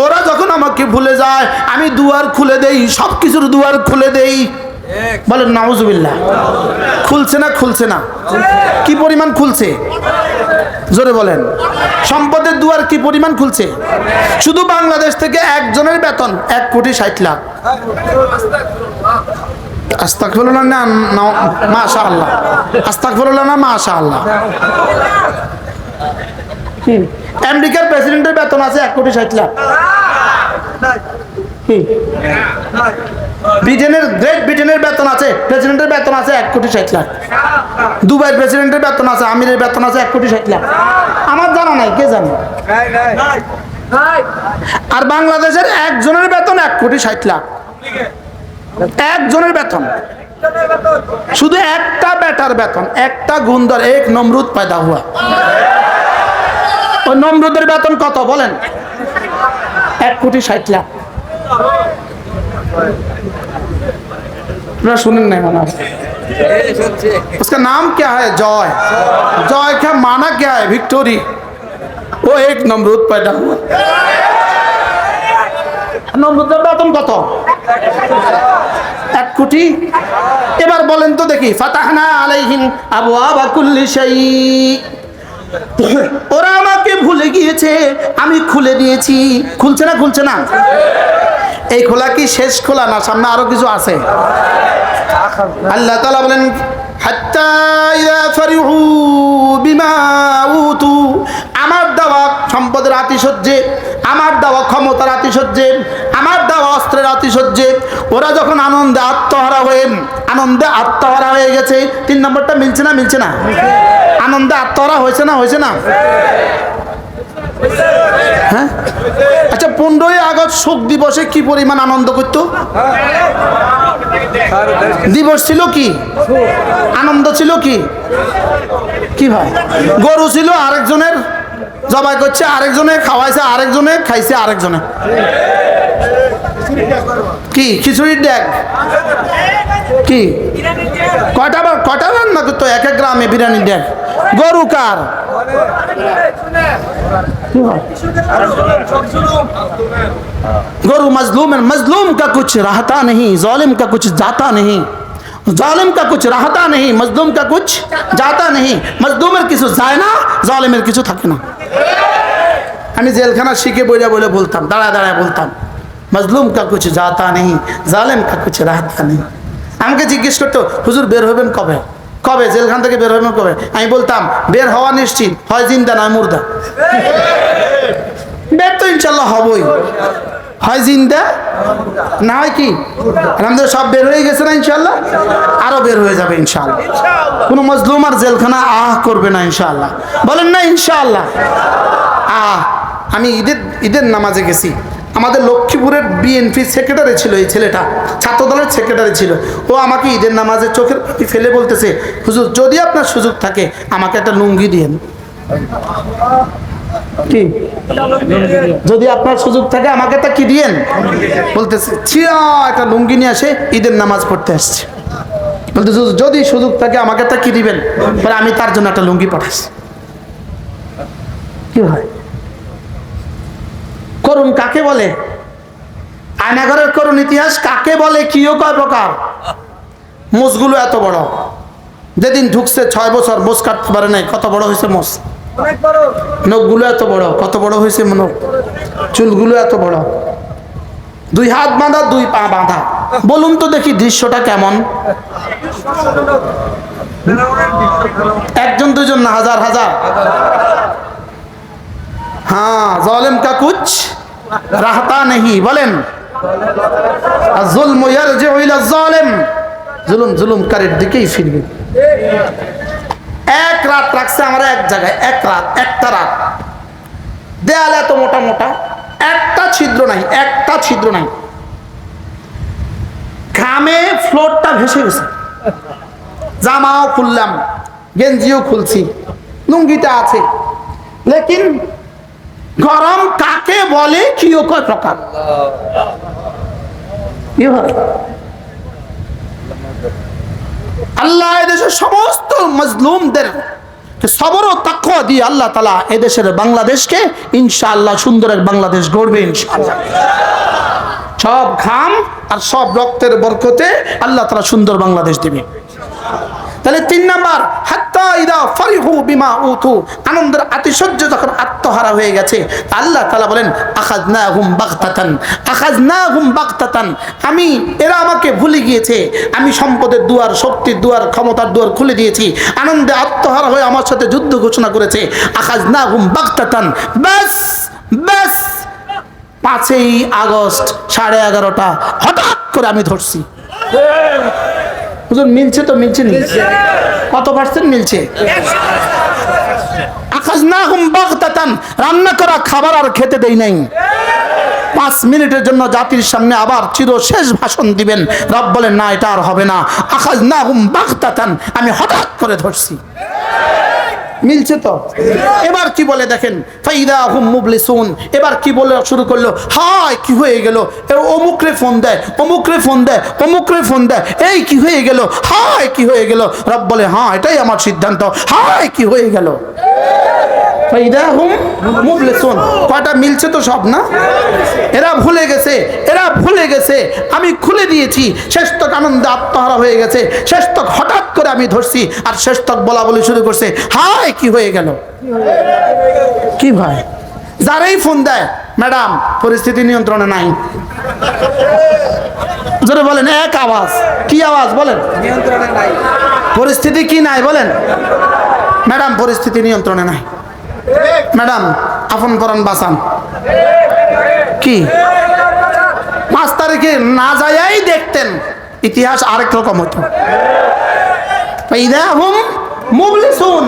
ওরা যখন আমাকে ভুলে যায় আমি দুয়ার খুলে দেই, সব কিছুর দুয়ার খুলে দেই। বলেন নাউজুবিল্লাহ। খুলছে না? খুলছে না? কি পরিমাণ খুলছে? জোরে বলেন। সম্পদের দুয়ার কি পরিমাণ খুলছে? শুধু বাংলাদেশ থেকে একজনের বেতন 1,60,00,000। আস্তাগফিরুল্লাহ না মাশাআল্লাহ, আস্তাগফিরুল্লাহ না মাশাআল্লাহ। আমেরিকার প্রেসিডেন্টের বেতন আছে 1,60,00,000। ব্রিটেনের গ্রেট ব্রিটেনের বেতন আছে, প্রেসিডেন্টের বেতন আছে 1,60,00,000। দুবাইয়ের প্রেসিডেন্টের বেতন আছে, আমিরের বেতন আছে 1,60,00,000। আমার জানা নাই, কে জানে? আর বাংলাদেশের একজনের বেতন 1,60,00,000। একজনের বেতন, শুধু একটা বেটার বেতন, একটা গুন্দর, এক নমরুদ পয়দা হুয়া। ওই নমরুদের বেতন কত বলেন? 1,60,00,000। আপনারা শুনেন নাই মনে হয়। उसका नाम क्या है? जॉय। जॉय का माना क्या है? विक्टोरी। वो एक नमरूद पैदा हुआ। নমরুদের বেতন কত? 1 কোটি। এবার বলেন তো দেখি, ফাতাহনা আলাইহিম আবওয়াবা কুল্লি শাইই। ওরা আমাকে ভুলে গিয়েছে, আমি খুলে দিয়েছি। খুলছে না? খুলছে না? এই খোলা কি শেষ খোলা না সামনে আরো কিছু আছে? আল্লাহ তাআলা বলেন, হাত্তা ইযা ফারিহু বিমা উতু, আমার দেওয়া সম্পদের আতিশয্যে, আমার দেওয়া ক্ষমতার আতিশয্যে, আমার দেওয়া অস্ত্রের আতিশয্যে ওরা যখন আনন্দে আত্মহারা হয়ে গেছে। 3 নম্বরটা মিলছে না? মিলছে না? আনন্দে আত্মহারা হয়েছে না? হয়েছে না? হ্যাঁ, আচ্ছা 15ই আগস্ট শোক দিবসে কি পরিমাণ আনন্দ করতো? দিবস ছিল কি? আনন্দ ছিল কি? কি ভাই? গরু ছিল আরেকজনের, জবাই করছে আরেকজনে, খাওয়াইছে আরেকজনে, খাইছে আরেকজনে। কি খিচুড়ির ড্যাগ? কি কয়টা রান্না করতো এক গ্রামে বিরিয়ানির ড্যাগ? গরু কার? गरु मजलूम का कुछ रहता नहीं, जालिम का कुछ जाता नहीं। জালেম কা কুছ রাহতা নেই, মজলুম কা কুছ যাতা নেই। মজলুমের কিছু যায় না, জালেমের কিছু থাকে না। আমি জেলখানা শিখে বইরা বলে বলতাম, দাঁড়ায় দাঁড়ায় বলতাম, মজলুম কা কুছ যাতা নেই, জালেম কা কুছ রাহতা নেই। আমাকে জিজ্ঞেস করতো, হুজুর বের হবেন কবে? কবে জেলখান থেকে বের হবেন কবে? আমি বলতাম, বের হওয়া নিশ্চিত, হয় জিন্দা নয় মুর্দা। বের তো ইনশাল্লাহ হবই, হয় জিন্দা না হয় কি। আমাদের সব বের হয়ে গেছে না ইনশাল্লাহ, আরো বের হয়ে যাবে ইনশাল্লাহ। কোনো মজলুম আর জেলখানা করবে না ইনশাল্লাহ। বলেন না ইনশাল্লাহ। আমি ঈদের নামাজে গেছি। আমাদের লক্ষ্মীপুরের বিএনপি সেক্রেটারি ছিল এই ছেলেটা, ছাত্রদলের সেক্রেটারি ছিল। ও আমাকে ঈদের নামাজে চোখের পানি ফেলে বলতেছে, হুজুর যদি আপনার সুযোগ থাকে আমাকে একটা লুঙ্গি দিয়েন। কি যদি আপনার সুযোগ থাকে আমাকে একটা কি দিয়েন? বলতেছে ছিয়া একটা লুঙ্গি নিয়ে আসে, ঈদের নামাজ পড়তে আসছে। বলতেছে যদি সুযোগ থাকে আমাকে একটা কি দিবেন? আমি তার জন্য একটা লুঙ্গি পাঠাচ্ছি। কি হয়? করুণ কাকে বলে? আয়নাঘরের করুণ ইতিহাস কাকে বলে? কিও কয় প্রকার? মোষগুলো এত বড়, যেদিন ঢুকছে 6 বছর মোষ কাটতে পারে নাই, কত বড় হয়েছে মোষ। নখগুলো এত বড়, কত বড় হয়েছে নখ। চুলগুলো এত বড়, 2 হাত বাঁধা 2 পা বাঁধা। বলুন তো দেখি দৃশ্যটা কেমন? একজন দুজন না, হাজার হাজার। হ্যাঁ, জালেম কা কুছ রাহতা নেহি। বলেন যুলম ইয়ারজিউ ইলা যালিম, জুলুম জুলুমকারীর দিকেই ফিরবে। এক রাত রাখছে আমরা এক জায়গায়, এক রাত, একটা রাত। দেয়াল এত মোটা মোটা, একটা ছিদ্র নাই, একটা ছিদ্র নাই। ঘামে ফ্লোরটা ভেসে গেছে। জামাও খুললাম, গেঞ্জিও খুলছি, লুঙ্গিটা আছে, লেকিন গরম কাকে বলে কিও কয় প্রকার? কি হয়? আল্লাহ এদেশের সমস্ত মজলুমদের সবর ও তাকওয়া দিয়ে আল্লাহ তাআলা এদেশের বাংলাদেশকে ইনশাআল্লাহ সুন্দরের বাংলাদেশ গড়বে ইনশাআল্লাহ। সব ঘাম আর সব রক্তের বরকতে আল্লাহ তাআলা সুন্দর বাংলাদেশ দিবে। তাহলে 3 নাম্বার, হাত্তা ইদা ফারিহু বিমা উতু, আনন্দের আতিশয্য যখন আত্মহারা হয়ে গেছে, আল্লাহ তাআলা বলেন আখাযনাহুম বাগতাতান, আখাযনাহুম বাগতাতান। আমি এরা আমাকে ভুলে গিয়েছে, আমি সম্পদের দুয়ার, শক্তির দুয়ার, ক্ষমতার দুয়ার খুলে দিয়েছি। আনন্দে আত্মহারা হয়ে আমার সাথে যুদ্ধ ঘোষণা করেছে। আখাযনাহুম বাগতাতান। ব্যাস ব্যাস 5ই আগস্ট 11:30 হঠাৎ করে আমি ধরছি। হুজুর মিলছে তো? মিলছে নি? কত পার্সেন্ট মিলছে? আখাযনাহুম বাগতাতান, রান্না করা খাবার আর খেতে দেই নাই। 5 মিনিটের জন্য জাতির সামনে আবার চিরশেষ ভাষণ দিবেন। রব বলেন না, এটা আর হবে না। আখাযনাহুম বাগতাতান, আমি হঠাৎ করে ধরছি। মিলছে তো? এবার কি বলে দেখেন, ফাইদা হুম মুবলিসুন। এবার কি বলে শুরু করলো? হায় কি হয়ে গেল, অমুকরে ফোন দেয়, অমুকরে ফোন দেয়, অমুকরে ফোন দেয়, এই কি হয়ে গেল, হায় কি হয়ে গেল। রব বলে হ্যাঁ এটাই আমার সিদ্ধান্ত, হায় কি হয়ে গেল। ফাইদা হুম মুবলিসুন, কয়টা মিলছে তো? সব না? এরা ভুলে গেছে, এরা ভুলে গেছে। আমি খুলে দিয়েছি। শেষ তক আনন্দে আত্মহারা হয়ে গেছে। শেষ তক হঠাৎ করে আমি ধরছি, আর শেষ তক বলা বলি শুরু করছে, হায় কি হয়ে গেল। কি ভাই, যারাই ফোন দেয়, ম্যাডাম পরিস্থিতি নিয়ন্ত্রণে নাই। জোরে বলেন, এক আওয়াজ। কি আওয়াজ? বলেন নিয়ন্ত্রণে নাই। পরিস্থিতি কি নাই? বলেন ম্যাডাম পরিস্থিতি নিয়ন্ত্রণে নাই। ম্যাডাম আপন পরাণ বাঁচান। কি 5 তারিখে না যাই দেখতেন, ইতিহাস আরেক রকম হতো। ফাইদাহুম মুবলিসুন।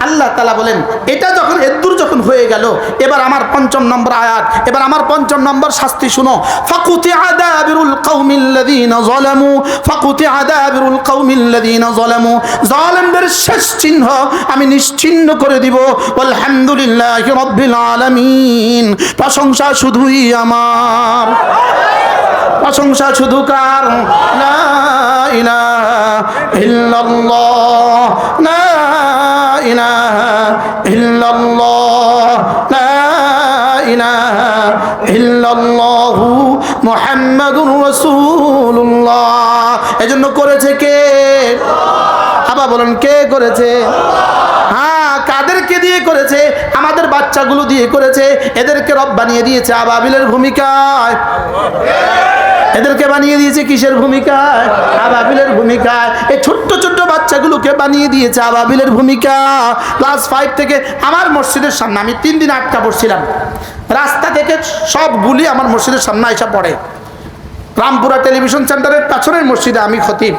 আল্লাহ তাআলা বলেন এটা যখন এদ্দুর যখন হয়ে গেল, এবার আমার 5ম নম্বর আয়াত, এবার আমার 5ম নম্বর শাস্তি শুনো। ফাকুতিআ দাবিরুল কওমিল্লাযীনা যালামু, ফাকুতিআ দাবিরুল কওমিল্লাযীনা যালামু। জালেমদের শেষ চিহ্ন আমি নিশ্চিহ্ন করে দিব। আলহামদুলিল্লাহি রাব্বিল আলামিন। প্রশংসা শুধুই আমার, প্রশংসা শুধু কার? লা ইলাহা ইল্লাল্লাহ, লা ইলাহা ইল্লাল্লাহ, লা ইলাহা ইল্লাল্লাহু মুহাম্মাদুর রাসূলুল্লাহ। এজন্য করেছে কে? আবার বলেন, কে করেছে? হ্যাঁ, কাদেরকে দিয়ে করেছে? আমাদের বাচ্চাগুলো দিয়ে করেছে। এদেরকে রব বানিয়ে দিয়েছে আবাবিলের ভূমিকায়। এদেরকে বানিয়ে দিয়েছে কিসের ভূমিকায়? আবাবিলের ভূমিকায়। এই ছোট্ট ছোট্ট বাচ্চাগুলোকে বানিয়ে দিয়েছে আবাবিলের ভূমিকা। ক্লাস 5 থেকে আমার মসজিদের সামনে আমি 3 দিন আটকা পড়ছিলাম। রাস্তা থেকে সব গুলি আমার মসজিদের সামনে এসে পড়ে। রামপুরা টেলিভিশন সেন্টারের পেছনের মসজিদে আমি খতিব।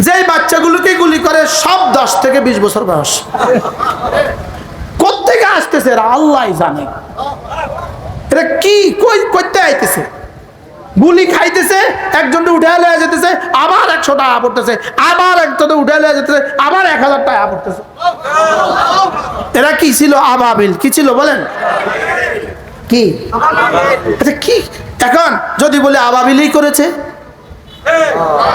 যেই বাচ্চাগুলোকে গুলি করে সব 10 থেকে 20 বছর বয়স। কোত্থেকে আসতেছে এরা আল্লাহ জানে। এরা কি কই করতে আইতেছে? গুলি খাইতেছে, একজনটা উঠে লয়ে যেতেছে, আবার 100 টাকা পড়তেছে, আবার একজনটা উঠে লয়ে যেতেছে, আবার 1000 টাকা পড়তেছে। এরা কি ছিল? আবাবিল। কি ছিল বলেন? কি? আচ্ছা, কি এখন যদি বলে আবাবিলই করেছে,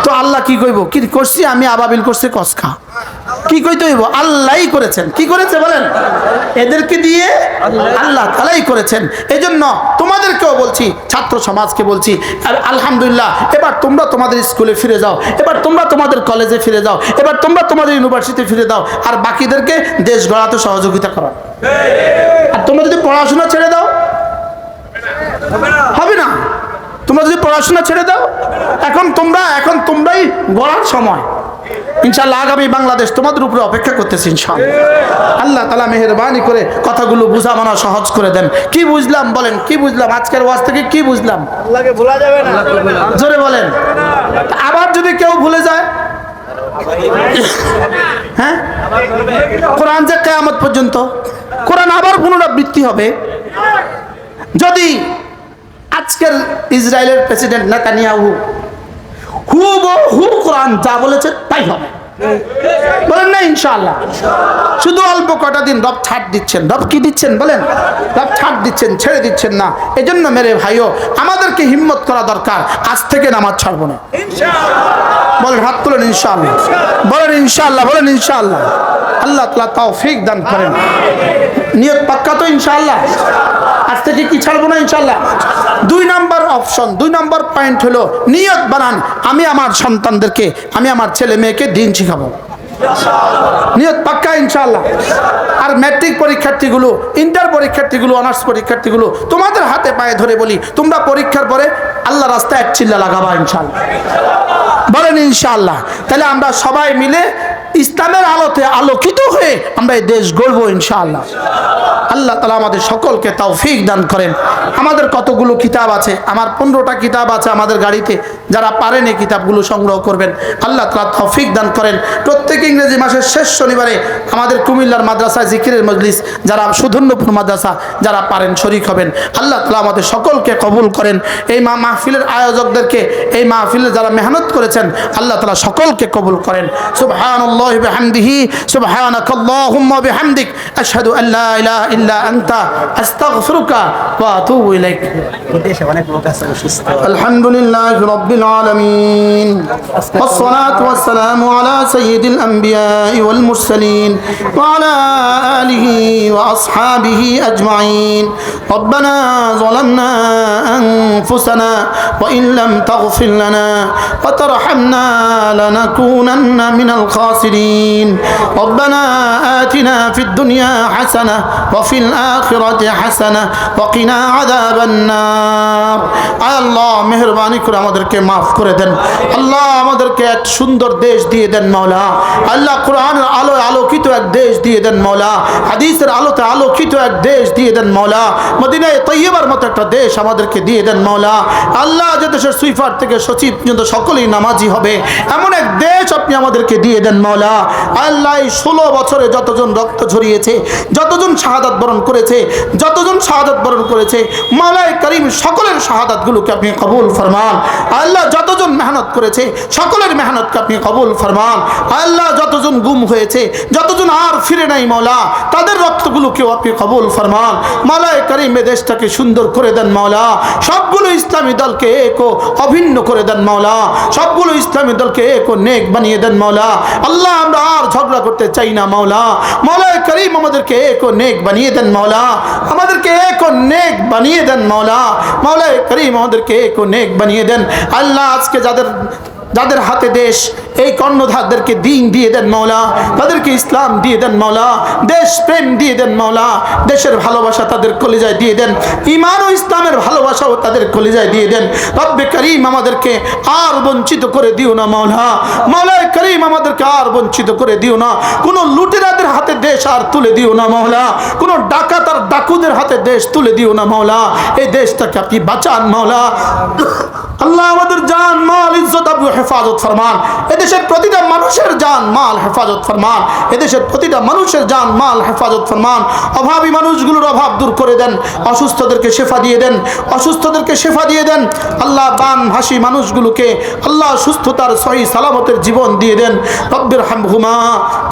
তো আল্লাহ কি কইব? কি করছি আমি? আবাবিল করছে কসকা। কি কইতে হইব? আল্লাহই করেছেন। কি করেছে বলেন? এদেরকে দিয়ে আল্লাহ তাআলাই করেছেন। এজন্য তোমাদেরকেও বলছি, ছাত্র সমাজকে বলছি, আলহামদুলিল্লাহ, এবার তোমরা তোমাদের স্কুলে ফিরে যাও, এবার তোমরা তোমাদের কলেজে ফিরে যাও, এবার তোমরা তোমাদের ইউনিভার্সিটি ফিরে যাও, আর বাকিদেরকে দেশ গড়াতে সহযোগিতা করো। আর তোমরা যদি পড়াশোনা ছেড়ে দাও, হবে না। তোমরা যদি পড়াশোনা ছেড়ে দাও, এখন তোমরাই গড়ার সময়। ইনশাআল্লাহ আগামী বাংলাদেশ তোমাদের উপরে অপেক্ষা করতেছে ইনশাআল্লাহ। আল্লাহ তাআলা মেহেরবানি করে কথাগুলো বুঝা মানা সহজ করে দেন। কি বুঝলাম বলেন? কি বুঝলাম আজকের ওয়াজ থেকে? কি বুঝলাম? আল্লাহকে ভোলা যাবে না। জোরে বলেন। আবার যদি কেউ ভুলে যায়, হ্যাঁ, কোরআন যে কিয়ামত পর্যন্ত কোরআন আবার পুনরাবৃত্তি হবে। যদি আজকের ইসরায়েলের প্রেসিডেন্ট নেতানিয়াহু হুবহু কোরআন যা বলেছে তাই হবে, বলেন না ইনশাআল্লাহ? শুধু অল্প কটা দিন রব ছাড় দিচ্ছেন। রব কি দিচ্ছেন বলেন? রব ছাড় দিচ্ছেন, ছেড়ে দিচ্ছেন না। এজন্য মেরে ভাইও, আমাদেরকে হিম্মত করা দরকার। আজ থেকে নামাজ ছাড়বো না। বলেন, হাত তুলেন ইনশাআল্লাহ। বলেন ইনশাআল্লাহ। বলেন ইনশাআল্লাহ। আল্লাহ তাআলা তৌফিক দান করেন। নিয়ত পাক্কা তো ইনশাআল্লাহ? আজ থেকে কি ছাড়বো না ইনশাআল্লাহ? 2 নম্বর অপশন, 2 নম্বর পয়েন্ট হলো নিয়ত বানান, আমি আমার সন্তানদেরকে, আমি আমার ছেলে মেয়েকে দিন শিখাবো। নিয়ত পাক্কা ইনশাআল্লাহ। আর ম্যাট্রিক পরীক্ষার্থীগুলো, ইন্টার পরীক্ষার্থীগুলো, অনার্স পরীক্ষার্থীগুলো, তোমাদের হাতে পায়ে ধরে বলি, তোমরা পরীক্ষার পরে আল্লাহ রাস্তায় 1 চিল্লা লাগাবা ইনশাআল্লাহ। বলেন ইনশাআল্লাহ। তাহলে আমরা সবাই মিলে ইসলামের আলোতে আলোকিত হয়ে আমরা এই দেশ গড়বো ইনশাআল্লাহ। আল্লাহ তাআলা আমাদের সকলকে তৌফিক দান করেন। আমাদের কতগুলো কিতাব আছে, আমার 15টা কিতাব আছে আমাদের গাড়িতে। যারা পারেন এই কিতাবগুলো সংগ্রহ করবেন। আল্লাহ তাআলা তৌফিক দান করেন। প্রত্যেক ইংরেজি মাসের শেষ শনিবারে আমাদের কুমিল্লার মাদ্রাসায় জিকিরের মজলিস, যারা সুধন্যপুর মাদ্রাসা, যারা পারেন শরীক হবেন। আল্লাহ তাআলা আমাদের সকলকে কবুল করেন। এই মাহফিলের আয়োজকদেরকে, এই মাহফিলে যারা মেহনত করেছেন, আল্লাহ তাআলা সকলকে কবুল করেন। সুবহানাল্লাহি বিহামদিহি, সুবহানাকাল্লাহুম্মা বিহামদিক, আশহাদু আল্লা ইলাহা ইল্লা আনতা, আস্তাগফিরুকা ওয়া আতুবু ইলাইক। দেশে অনেক লোক আছে অসুস্থ। আলহামদুলিল্লাহি রাব্বিল আলামিন, والصلاة والسلام على سيد الأنبياء والمرسلين وعلى آله وأصحابه أجمعين. ربنا ظلمنا أنفسنا وإن لم تغفر لنا وترحمنا لنكونن من الخاسرين. ربنا آتنا في الدنيا حسنة وفي الآخرة حسنة وقنا عذاب النار. আল্লাহ মেহেরবানি করে আমাদেরকে মাফ করে দেন। আল্লাহ আমাদেরকে এক সুন্দর দেশ দিয়ে দেন মাওলা। আল্লাহ কোরআনের আলোয় আলোকিত এক দেশ দিয়ে দেন মাওলা। হাদিসের আলোতে আলোকিত এক দেশ দিয়ে দেন মাওলা। মদিনায়ে তৈয়বার মতো একটা দেশ আমাদেরকে দিয়ে দেন মাওলা। আল্লাহ যে দেশের সুইফার থেকে সচিব পর্যন্ত সকলেই নামাজি হবে, এমন এক দেশ আপনি আমাদেরকে দিয়ে দেন মাওলা। আল্লাহ 16 বছরে যতজন রক্ত ঝরিয়েছে, যতজন শাহাদাত বরণ করেছে, যতজন শাহাদাত বরণ করেছে, মাওলায়ে করিম সকলের শাহাদাতগুলোকে আপনি কবুল ফরমান। আল্লাহ যতজন মেহনত করেছে, সকলের মেহনতকে আপনি কবুল ফরমান। আল্লাহ যতজন গুম হয়েছে, যতজন আর ফিরে নাই মাওলা, তাদের রক্তগুলোকেও আপনি কবুল ফরমান। মাওলায়ে করিম এ দেশটাকে সুন্দর করে দেন মাওলা। সবগুলো ইসলামী দলকে এক ও অভিন্ন করে দেন মাওলা। সবগুলো ইসলামী দলকে এক ও নেক বানিয়ে দেন মাওলা। আল্লাহ আমরা আর ঝগড়া করতে চাই না মাওলা। মাওলায়ে করিম আমাদেরকে এক ও নেক বানিয়ে দেন মওলা, আমাদেরকে এক ও নেক বানিয়ে দেন মওলা, মাওলায়ে করিম আমাদেরকে এক ও নেক বানিয়ে দেন। আল্লাহ আজকে যাদের হাতে দেশ, এই কর্ণধারদেরকে দিন দিয়ে দেন মওলা, তাদেরকে ইসলাম দিয়ে দেন মওলা, দেশ প্রেম দিয়ে দেন মওলা, দেশের ভালোবাসা তাদের কলিজায় দিয়ে দেন, ঈমান ও ইসলামের ভালোবাসাও তাদের কলিজায় দিয়ে দেন। রব্বে করিম আমাদেরকে আর বঞ্চিত করে দিও না মওলা, মাওলায়ে করিম আমাদেরকে আর বঞ্চিত করে দিও না, কোনো লুটেরাদের হাতে দেশ আর তুলে দিও না মওলা, কোনো ডাকাত আর ডাকুদের হাতে দেশ তুলে দিও না মওলা, এই দেশটাকে আপনি বাঁচান মওলা। আল্লাহ আমাদের জান মাল ইজ্জত আবু হেফাজত ফরমান, এদেশের প্রতিটা মানুষের জান মাল হেফাজত ফরমান, এদেশের প্রতিটা মানুষের জান মাল হেফাজত ফরমান। অভাবী মানুষগুলোর অভাব দূর করে দেন, অসুস্থদেরকে শেফা দিয়ে দেন, অসুস্থদেরকে শেফা দিয়ে দেন। আল্লাহ বানভাসী মানুষগুলোকে আল্লাহ সুস্থতার সহি সালামতের জীবন দিয়ে দেন। রব্বির হামহুমা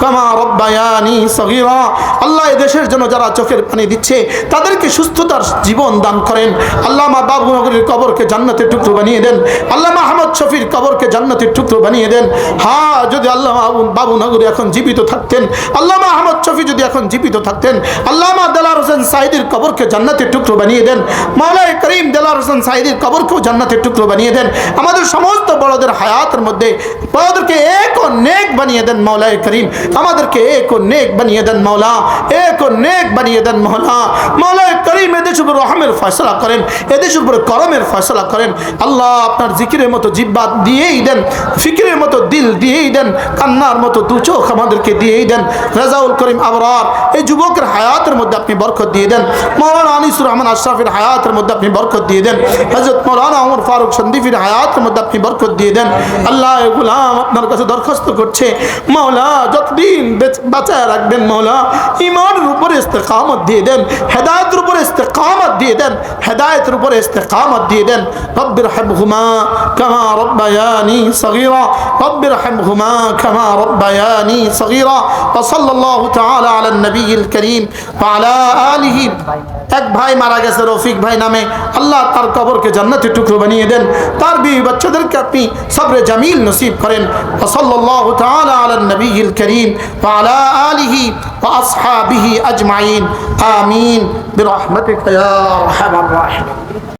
কামা রব্বায়ানি সগীরা। আল্লাহ এদেশের জন্য যারা চোখের পানি দিচ্ছে তাদেরকে সুস্থতার জীবন দান করেন। আল্লামা বাবু নগরীর কবরকে জান্নাতের টুকরো বানিয়ে দেন। আল্লামা আহমদ শফির কবরকে জান্নাতের টুকরো বানিয়ে দেন। হ্যাঁ, যদি আল্লামা বাবু নগরী এখন জীবিত থাকতেন, আল্লামা আহমদ শফি যদি এখন জীবিত থাকতেন, আল্লামা দেলার হোসেন সাইদির কবরকে জান্নাতের টুকরো বানিয়ে দেন। মাওলায়ে করিম দেলার হোসেন সাইদির কবরকেও জান্নাতের টুকরো বানিয়ে দেন। আমাদের সমস্ত বড়দের হায়াতের মধ্যে বড়দেরকে এক ও নেক বানিয়ে দেন মাওলায়ে করিম, আমাদেরকে এক ও নেক বানিয়ে দেন মাওলা, এক ও নেক বানিয়ে দেন মাওলা। মাওলায়ে করিম এদেশের উপর রহমের ফয়সালা করেন, এদেশের উপর করমের ফয়সালা করেন। আল্লাহ আপনার জিকিরের মতো জিব্বা দিয়েই দেন, ফিকিরের মতো দিল দিয়েই দেন, কান্নার মতো দু চোখ আমাদেরকে দিয়েই দেন। রাজাউল করিম আবরার এই যুবকের হায়াতের মধ্যে আপনি বরকত দিয়ে দেন। মৌলানা আনিসুর রহমান আশরাফের হায়াতের মধ্যে আপনি বরকত দিয়ে দেন। হযরত মৌলানা ওমর ফারুক সন্দীপের হায়াতের মধ্যে আপনি বরকত দিয়ে দেন। আল্লাহ এ গোলাম আপনার কাছে দরখাস্ত করছে মাওলা, যতদিন বাঁচায় রাখবেন মাওলা, ঈমানের উপরে ইস্তেকামত দিয়ে দেন, হেদায়েতের উপরে ইস্তেকামত দিয়ে দেন, হেদায়েতের উপরে ইস্তেকামত দিয়ে দেন। রব্বির হামহুমা কামা রব্বায়ানি সগীরা, রব্বির হামহুমা কামা রব্বায়ানি সগীরা। ওয়া সাল্লাল্লাহু তাআলা আলা নবিয়িল করিম ওয়া আলা আলিহি। এক ভাই মারা গেছে রফিক ভাই নামে, আল্লাহ তার কবরকে জান্নাতের টুকরো বানিয়ে দেন, তার বিবি বাচ্চাদেরকে আপনি সবরে জামিল নসিব করেন। ওয়া সাল্লাল্লাহু তাআলা আলা নবিয়িল করিম ওয়া আলা আলিহি ওয়া আসহাবিহি আজমাইন। আমিন বিরহমাতিকা ইয়া আরহামার রাহিমিন।